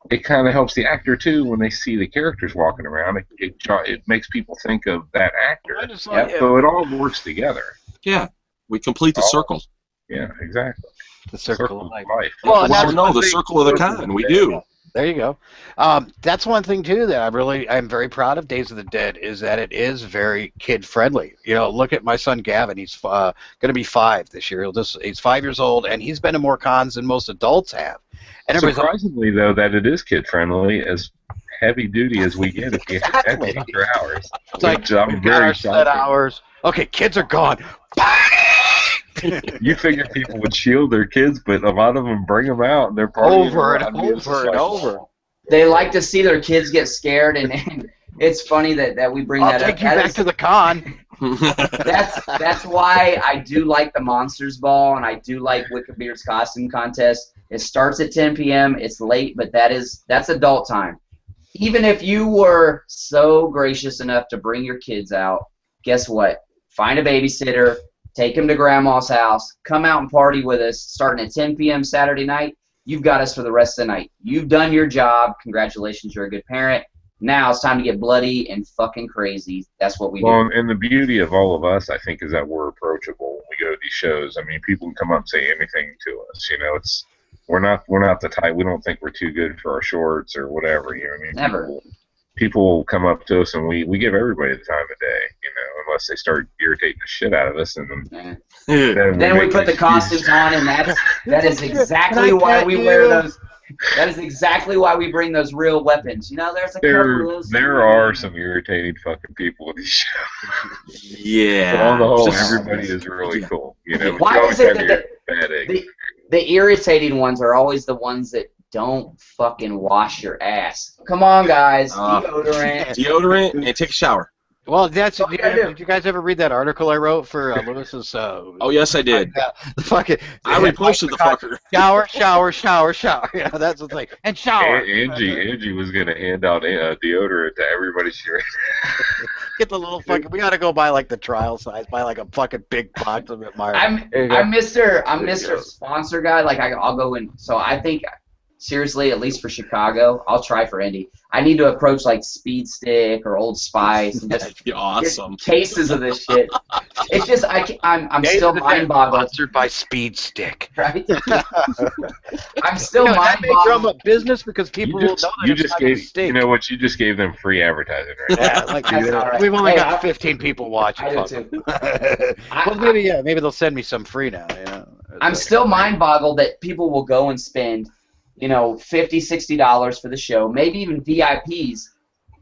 it kind of helps the actor too when they see the characters walking around. It makes people think of that actor. I just like So it all works together. Yeah, we complete the circle. Yeah, exactly. the circle of life. Well, Well, and that's no, one the thing- circle of the con. We do. There you go. That's one thing too that I'm very proud of Days of the Dead is that it is very kid friendly. You know, look at my son Gavin. He's going to be 5 this year. He's 5 years old, and he's been to more cons than most adults have. And everybody's like, surprisingly, though, that it is kid friendly, as heavy duty as we get at the Exactly. after hours. it's like Which I'm we've got very our set excited. hours. Okay, kids are gone. You figure people would shield their kids, but a lot of them bring them out and they're partying Over and around. It's over just and like, over. They like to see their kids get scared, and it's funny that we bring I'll that up. take you That back is- to the con. that's why I do like the Monsters Ball, and I do like Wicked Beard's costume contest. It starts at 10 p.m. It's late, but that's adult time. Even if you were so gracious enough to bring your kids out, guess what? Find a babysitter, take them to grandma's house, come out and party with us starting at 10 p.m. Saturday night. You've got us for the rest of the night. You've done your job. Congratulations, you're a good parent. Now it's time to get bloody and fucking crazy. That's what we do. Well, and the beauty of all of us, I think, is that we're approachable when we go to these shows. I mean, people can come up and say anything to us. You know, we're not the type. We don't think we're too good for our shorts or whatever. You know what I mean? Never. People will come up to us, and we give everybody the time of day. You know, unless they start irritating the shit out of us, and then Then we make put the excuses. costumes on, and that is exactly why we wear those. That is exactly why we bring those real weapons. You know, there's a couple of those. There are some irritating fucking people at these shows. Yeah. But on the whole, Just- everybody is really cool. You know, Why you always is it have that your bad eggs. The irritating ones are always the ones that don't fucking wash your ass. Come on, guys. Deodorant. Deodorant and take a shower. Well, that's. What can I do? Did you guys ever read that article I wrote for Lewis's? Oh, yes, I did. Fucking. I reposted the fucker. Shower. Yeah, that's the thing. And shower. Angie was gonna hand out deodorant to everybody she ran. Get the little fucking. We gotta go buy like the trial size. Buy like a fucking big box of it, Myra. I'm Mr. Sponsor guy. Like I'll go in. So I think seriously, at least for Chicago, I'll try for Indy. I need to approach like Speed Stick or Old Spice and just That'd be awesome. get cases of this shit. It's just I'm still mind boggled, Sponsored by Speed Stick. right? I'm still You know, that mind may drum boggled. up business because people will know that it's not a mistake. You know what? You just gave them free advertising, right? Yeah, like That's all right. we've only Hey, got 15 people watching. I do Fuck too. them. Well, maybe they'll send me some free now. You know? It's I'm like- still mind boggled that people will go and spend, $50, $60 for the show, maybe even VIPs,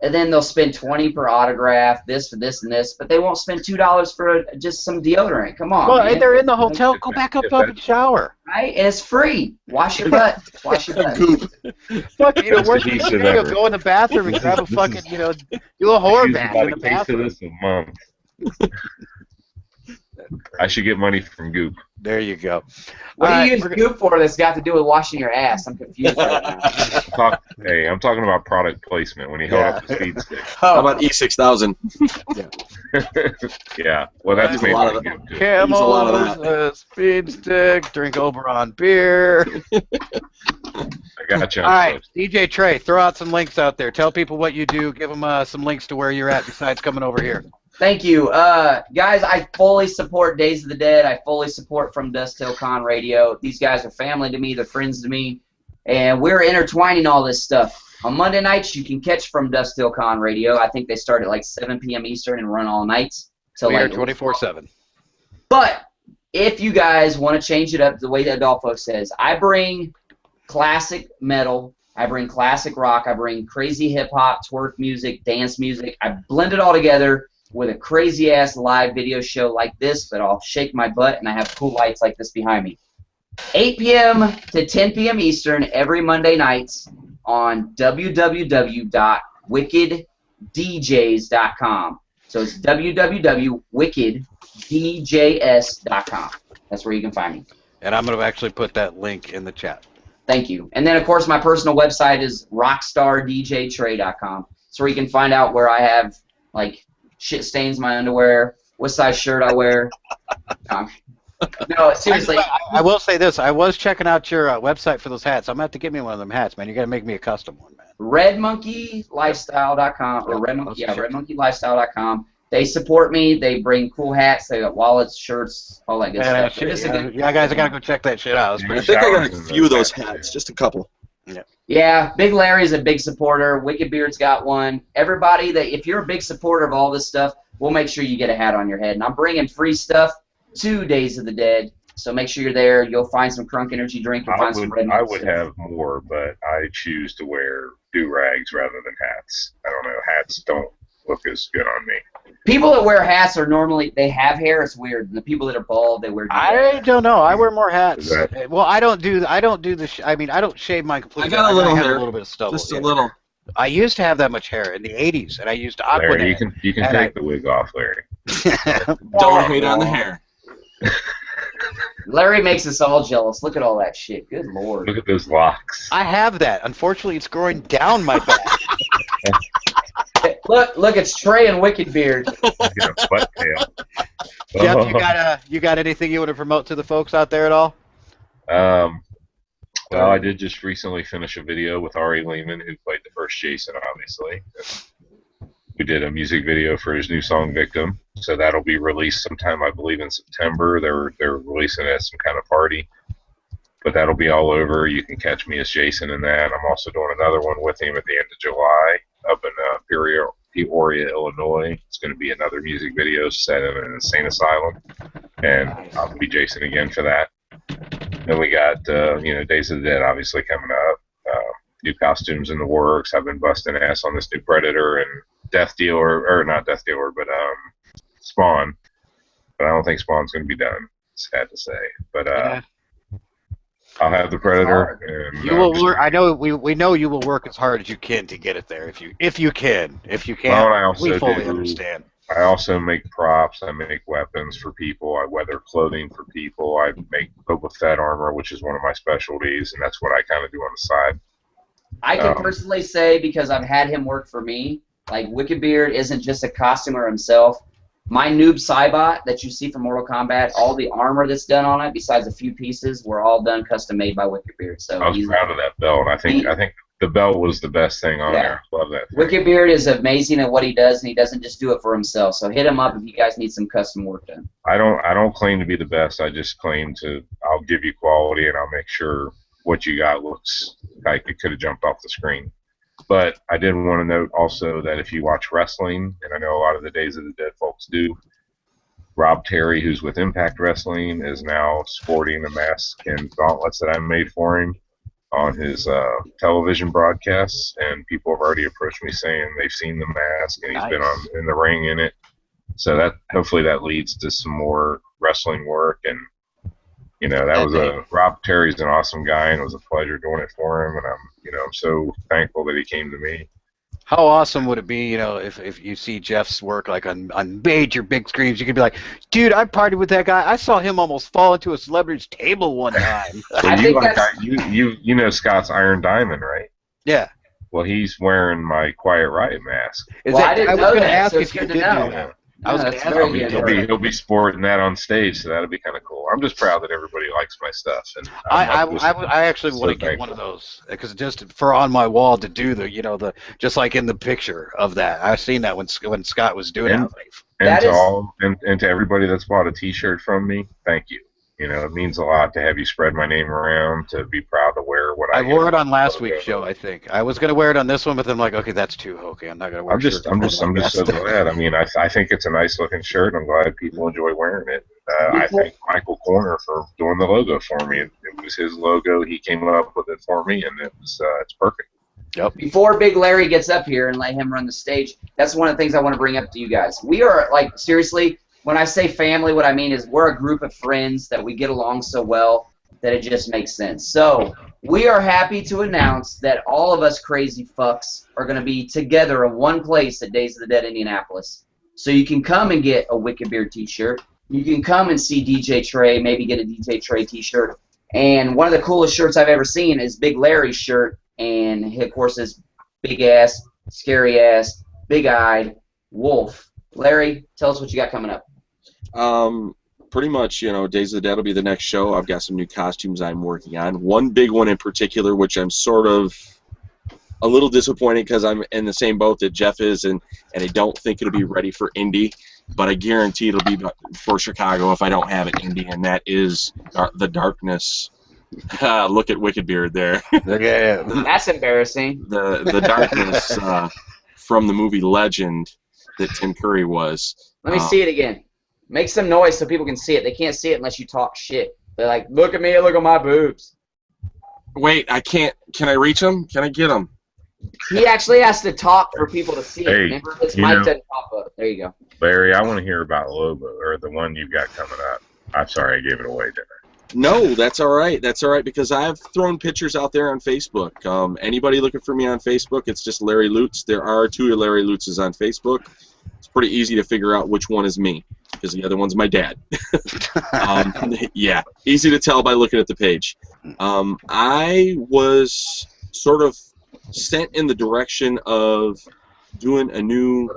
and then they'll spend $20 per autograph, this for this and this, but they won't spend $2 for just some deodorant. Come on, Well, man. they're in the hotel. Go back up and shower. Right? And it's free. Wash your butt. Wash your butt. Goop. Fuck, That's worst the thing heat you of do, ever. go in the bathroom and grab a This is- fucking, do a horror Use bath about in a the case of bathroom. this a month. I should get money from Goop. There you go. What do All you right, use Goop for that's got to do with washing your ass? I'm confused right now. Hey, I'm talking about product placement when he held up the speed stick. How about E6000? Yeah, well, that's Use a made lot by of Goop, too. Camels, a lot of Speed Stick, drink Oberon beer. I got you. All right, DJ Trey, throw out some links out there. Tell people what you do. Give them some links to where you're at besides coming over here. Thank you. Guys, I fully support Days of the Dead. I fully support From Dust Till Con Radio. These guys are family to me. They're friends to me. And we're intertwining all this stuff. On Monday nights, you can catch From Dust Till Con Radio. I think they start at like 7 p.m. Eastern and run all nights. Till We are like 24/7. But if you guys want to change it up the way that Adolfo says, I bring classic metal, I bring classic rock, I bring crazy hip-hop, twerk music, dance music. I blend it all together with a crazy-ass live video show like this, but I'll shake my butt and I have cool lights like this behind me. 8 p.m. to 10 p.m. Eastern every Monday nights on www.wickeddjs.com. So it's www.wickeddjs.com. That's where you can find me. And I'm going to actually put that link in the chat. Thank you. And then, of course, my personal website is rockstardjtrey.com. It's where you can find out where I have, like, shit stains my underwear, what size shirt I wear. No, seriously. I will say this. I was checking out your website for those hats. I'm going to have to get me one of them hats, man. You got to make me a custom one, man. RedMonkeyLifestyle.com or RedMonkeyLifestyle.com. They support me. They bring cool hats. They got wallets, shirts, all that good stuff. Yeah, guys, I got to go check that shit out. I think I got a few of those hats, just a couple. Yeah, Big Larry's a big supporter. Wicked Beard's got one. Everybody, if you're a big supporter of all this stuff, we'll make sure you get a hat on your head. And I'm bringing free stuff to Days of the Dead, so make sure you're there. You'll find some Crunk Energy drink. You'll find some Red I would have more, but I choose to wear do-rags rather than hats. I don't know. Hats don't look as good on me. People that wear hats are normally, they have hair. It's weird. The people that are bald, they wear. I don't know. I wear more hats. Well, I don't do the. I mean, I don't shave mine completely. I got a little hair. A little bit of stubble. Just a little. I used to have that much hair in the '80s, and I used Aquanet. Larry, you can take the wig off, Larry. Don't hate on the hair. Larry makes us all jealous. Look at all that shit. Good lord. Look at those locks. I have that. Unfortunately, it's growing down my back. Look, it's Trey and Wicked Beard. Butt tail. Jeff, you got anything you want to promote to the folks out there at all? Well, I did just recently finish a video with Ari Lehman, who played the first Jason, obviously. We did a music video for his new song "Victim," so that'll be released sometime, I believe, in September. They're releasing it at some kind of party, but that'll be all over. You can catch me as Jason in that. I'm also doing another one with him at the end of July up in Peoria, Illinois. It's going to be another music video set in an insane asylum, and I'll be Jason again for that. Then we got Days of the Dead obviously coming up. New costumes in the works. I've been busting ass on this new Predator and Death Dealer, or not Death Dealer, but Spawn. But I don't think Spawn's going to be done. Sad to say, but I'll have the Predator. And, you will work. I know we know you will work as hard as you can to get it there. If you can. Well, I also we fully understand. I also make props. I make weapons for people. I weather clothing for people. I make Boba Fett armor, which is one of my specialties, and that's what I kind of do on the side. I can personally say, because I've had him work for me, like Wicked Beard isn't just a costumer himself. My Noob Saibot that you see from Mortal Kombat, all the armor that's done on it, besides a few pieces, were all done custom made by Wicked Beard. So I was proud of that belt. I think the belt was the best thing on there. Love that thing. Wicked Beard is amazing at what he does, and he doesn't just do it for himself. So hit him up if you guys need some custom work done. I don't claim to be the best. I just claim I'll give you quality, and I'll make sure what you got looks like it could have jumped off the screen. But I did want to note also that if you watch wrestling, and I know a lot of the Days of the Dead folks do, Rob Terry, who's with Impact Wrestling, is now sporting a mask and gauntlets that I made for him on his television broadcasts, and people have already approached me saying they've seen the mask and he's been in the ring in it. So that hopefully that leads to some more wrestling work, and Rob Terry's an awesome guy, and it was a pleasure doing it for him, and I'm so thankful that he came to me. How awesome would it be, if you see Jeff's work like on major big screens, you could be like, dude, I partied with that guy. I saw him almost fall into a celebrity's table one time. You know Scott's Iron Diamond, right? Yeah. Well, he's wearing my Quiet Riot mask. I was going to ask if you did do that. He'll be sporting that on stage, so that'll be kind of cool. I'm just proud that everybody likes my stuff, and I actually want to get one of those because just for on my wall to do the just like in the picture of that. I've seen that when Scott was doing it. And to everybody that's bought a T-shirt from me, thank you. It means a lot to have you spread my name around, to be proud to wear what I wore it on last week's show, I think. I was going to wear it on this one, but then I'm like, okay, that's too hokey. I'm not going to wear it. I'm just so glad. I mean, I think it's a nice looking shirt. I'm glad people enjoy wearing it. I thank Michael Corner for doing the logo for me. It was his logo. He came up with it for me, and it's perfect. Yep. Before Big Larry gets up here and let him run the stage, that's one of the things I want to bring up to you guys. We are, like, seriously, when I say family, what I mean is we're a group of friends that we get along so well that it just makes sense. So we are happy to announce that all of us crazy fucks are going to be together in one place at Days of the Dead Indianapolis. So you can come and get a Wicked Beard t-shirt. You can come and see DJ Trey, maybe get a DJ Trey t-shirt. And one of the coolest shirts I've ever seen is Big Larry's shirt, and he, of course, is big ass, scary ass, big eyed wolf. Larry, tell us what you got coming up. Pretty much, Days of the Dead will be the next show. I've got some new costumes I'm working on. One big one in particular, which I'm sort of a little disappointed because I'm in the same boat that Jeff is, and I don't think it'll be ready for Indy, but I guarantee it'll be for Chicago if I don't have it Indy, and that is the Darkness. Look at Wicked Beard there. Yeah. That's embarrassing. The Darkness from the movie Legend that Tim Curry was. Let me see it again. Make some noise so people can see it. They can't see it unless you talk shit. They're like, look at me, look at my boobs. Wait, I can't. Can I reach him? Can I get him? He actually has to talk for people to see it. Hey, Remember, his mic doesn't pop up. There you go. Larry, I want to hear about Lobo, or the one you've got coming up. I'm sorry I gave it away, didn't I? No, that's all right. That's all right because I've thrown pictures out there on Facebook. Anybody looking for me on Facebook, it's just Larry Lutz. There are 2 Larry Lutzes on Facebook. It's pretty easy to figure out which one is me because the other one's my dad. Yeah, easy to tell by looking at the page. I was sort of sent in the direction of doing a new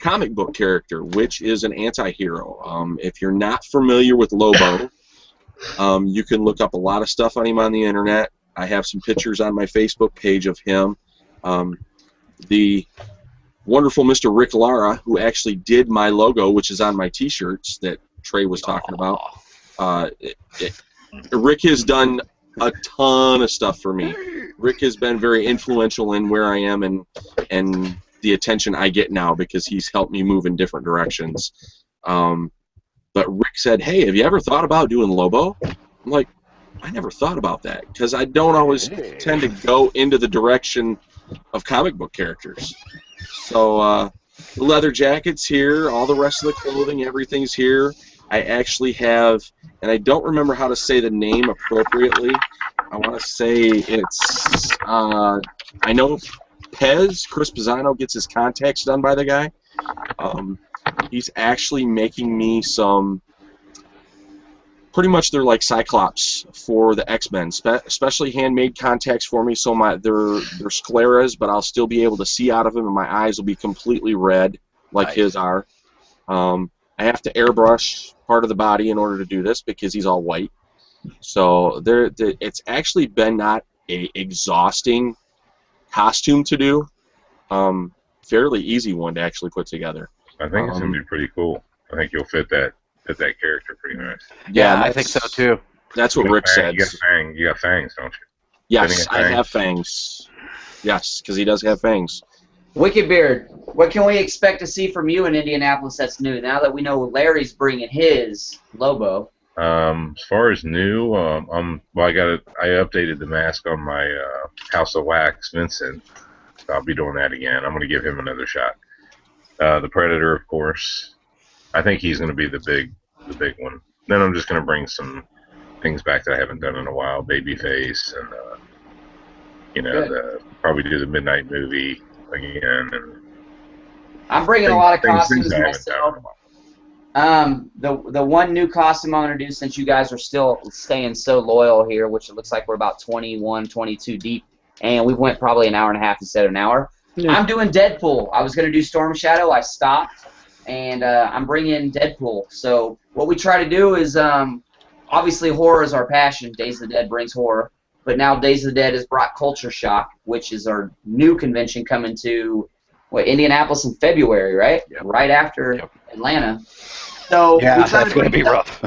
comic book character, which is an anti-hero. If you're not familiar with Lobo, you can look up a lot of stuff on him on the internet. I have some pictures on my Facebook page of him. The wonderful Mr. Rick Lara, who actually did my logo, which is on my T-shirts that Trey was talking about. Rick has done a ton of stuff for me. Rick has been very influential in where I am and the attention I get now because he's helped me move in different directions. But Rick said, hey, have you ever thought about doing Lobo? I'm like, I never thought about that because I don't always tend to go into the direction of comic book characters. So the leather jacket's here, all the rest of the clothing, everything's here. I actually have, and I don't remember how to say the name appropriately. I want to say it's, I know Pez, Chris Pisano gets his contacts done by the guy. He's actually making me some, pretty much they're like Cyclops for the X-Men, especially handmade contacts for me, so they're scleras, but I'll still be able to see out of them, and my eyes will be completely red like his are. I have to airbrush part of the body in order to do this because he's all white. So it's actually been not a exhausting costume to do. Fairly easy one to actually put together. I think it's going to be pretty cool. I think you'll fit that character pretty nice. Yeah, I think so too. That's what Rick said. You got fangs, don't you? Yes, I have fangs. Yes, because he does have fangs. Wicked Beard, what can we expect to see from you in Indianapolis that's new? Now that we know Larry's bringing his Lobo. As far as new, I updated the mask on my House of Wax Vincent. So I'll be doing that again. I'm going to give him another shot. The Predator, of course. I think he's going to be the big one. Then I'm just going to bring some things back that I haven't done in a while. Babyface and probably do the Midnight Movie again. And I'm bringing a lot of costumes myself. The one new costume I'm going to do, since you guys are still staying so loyal here, which it looks like we're about 21, 22 deep, and we went probably an hour and a half instead of an hour. Yeah. I'm doing Deadpool. I was going to do Storm Shadow. I stopped, and I'm bringing Deadpool. So what we try to do is, obviously horror is our passion. Days of the Dead brings horror. But now Days of the Dead has brought Culture Shock, which is our new convention coming to Indianapolis in February, right? Yep. Right after Atlanta. So yeah, that's going to be rough.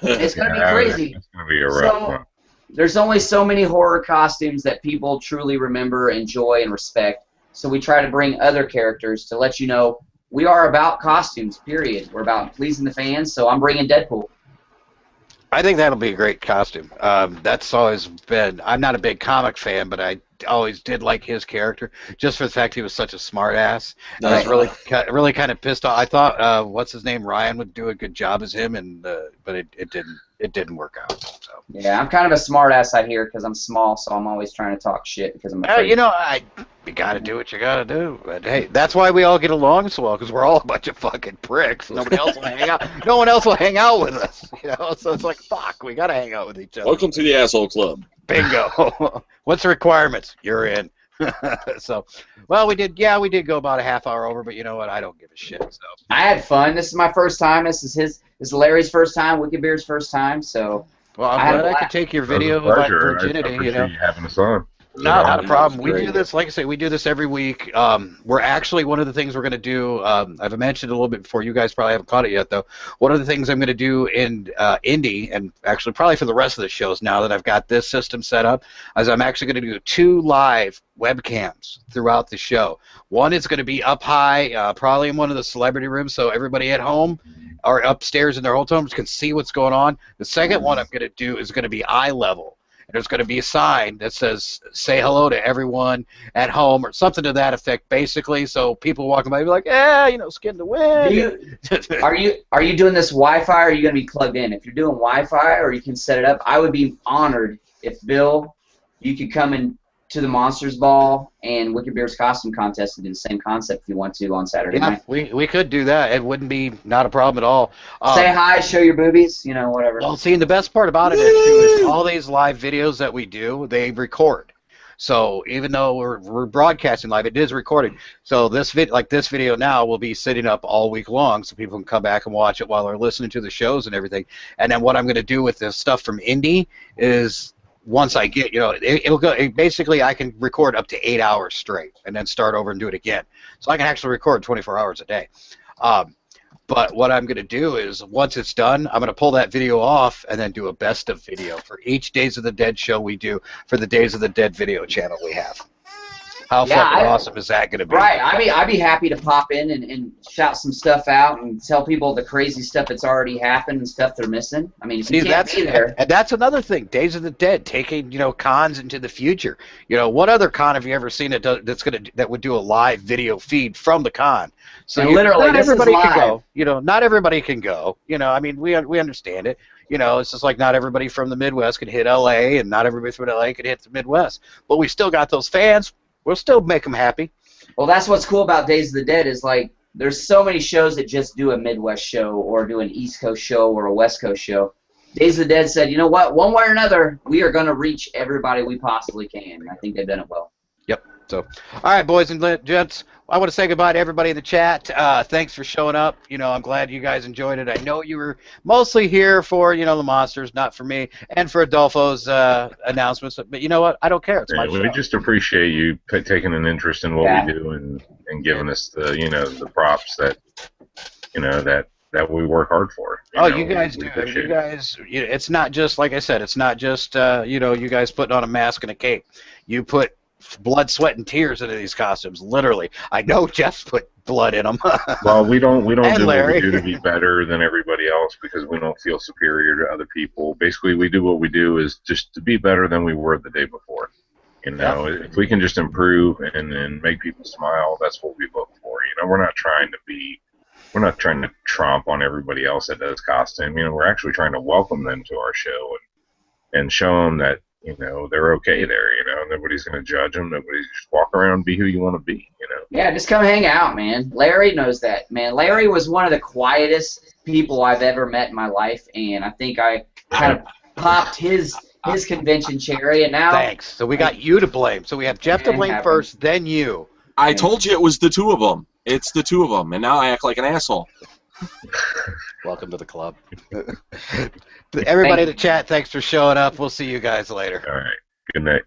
It's going to be crazy. It's going to be a rough one. There's only so many horror costumes that people truly remember, enjoy, and respect. So we try to bring other characters to let you know we are about costumes, period. We're about pleasing the fans, so I'm bringing Deadpool. I think that'll be a great costume. That's always been, I'm not a big comic fan, but I always did like his character, just for the fact he was such a smart ass. I was really kind of pissed off. I thought, what's his name, Ryan would do a good job as him, and but it didn't work out. So. Yeah, I'm kind of a smart ass, I hear, because I'm small, so I'm always trying to talk shit because I'm afraid. You gotta do what you gotta do. But hey, that's why we all get along so well, because we're all a bunch of fucking pricks. Nobody else will hang out. No one else will hang out with us. You know, so it's like, fuck, we gotta hang out with each other. Welcome to the asshole club. Bingo. What's the requirements? You're in. So, well, we did go about a half hour over, but you know what? I don't give a shit. So I had fun. This is my first time. This is Larry's first time. Wicked Beard's first time. So well, I'm glad I could take your video of like virginity. I you know, you having us on. No, not a problem. We Great. do this, like I say, we do this every week. We're actually, one of the things we're going to do, I've mentioned a little bit before, you guys probably haven't caught it yet, though. One of the things I'm going to do in Indy, and actually probably for the rest of the shows now that I've got this system set up, is I'm actually going to do 2 live webcams throughout the show. One is going to be up high, probably in one of the celebrity rooms, so everybody at home or upstairs in their hotel rooms can see what's going on. The second one I'm going to do is going to be eye level. There's going to be a sign that says "Say hello to everyone at home" or something to that effect, basically. So people walking by be like, you know, skin to win. Are you doing this Wi-Fi, or are you going to be plugged in? If you're doing Wi-Fi, or you can set it up, I would be honored if Bill, you could come in to the Monsters Ball and Wicked Beard's costume contest and do the same concept if you want to on Saturday night. We could do that. It wouldn't be not a problem at all. Say hi, show your boobies, you know, whatever. Well, see, and the best part about it is all these live videos that we do, they record. So even though we're broadcasting live, it is recorded. So this video now will be sitting up all week long, so people can come back and watch it while they're listening to the shows and everything. And then what I'm going to do with this stuff from Indy is, once I get, you know, it'll go. Basically, I can record up to 8 hours straight, and then start over and do it again. So I can actually record 24 hours a day. But what I'm going to do is, once it's done, I'm going to pull that video off and then do a best of video for each Days of the Dead show we do for the Days of the Dead video channel we have. How fucking awesome is that going to be? Right, I'd be happy to pop in and shout some stuff out and tell people the crazy stuff that's already happened and stuff they're missing. I mean, if you can't be there. And that's another thing, Days of the Dead, taking, you know, cons into the future. You know, what other con have you ever seen that would do a live video feed from the con? So literally, not everybody can go. You know, not everybody can go. You know, I mean, we understand it. You know, it's just like not everybody from the Midwest can hit LA, and not everybody from LA can hit the Midwest. But we still got those fans. We'll still make them happy. Well, that's what's cool about Days of the Dead is, like, there's so many shows that just do a Midwest show or do an East Coast show or a West Coast show. Days of the Dead said, you know what, one way or another, we are going to reach everybody we possibly can. I think they've done it well. Yep. So, all right, boys and gents, I want to say goodbye to everybody in the chat. Thanks for showing up. You know, I'm glad you guys enjoyed it. I know you were mostly here for, you know, the monsters, not for me, and for Adolfo's announcements. But you know what? I don't care. It's my show. We just appreciate you taking an interest in what we do and giving us the, you know, the props that, you know, that we work hard for. You guys do. You guys, it's not just, like I said, it's not just, you know, you guys putting on a mask and a cape. You put blood, sweat, and tears into these costumes. Literally, I know Jeff's put blood in them. Well, we don't do Larry. what we do to be better than everybody else because we don't feel superior to other people. Basically, we do what we do is just to be better than we were the day before. You know, if we can just improve and make people smile, that's what we look for. You know, we're not trying to tromp on everybody else that does costume. You know, we're actually trying to welcome them to our show and show them that, you know, they're okay there. You know, nobody's going to judge them. Nobody's just walk around and be who you want to be. You know. Yeah, just come hang out, man. Larry knows that, man. Larry was one of the quietest people I've ever met in my life, and I think I kind of popped his convention cherry, and now. Thanks. So we got you to blame. So we have Jeff to blame first, then you. I told you it was the two of them. It's the two of them, and now I act like an asshole. Welcome to the club. Everybody in the chat, thanks for showing up. We'll see you guys later. All right. Good night.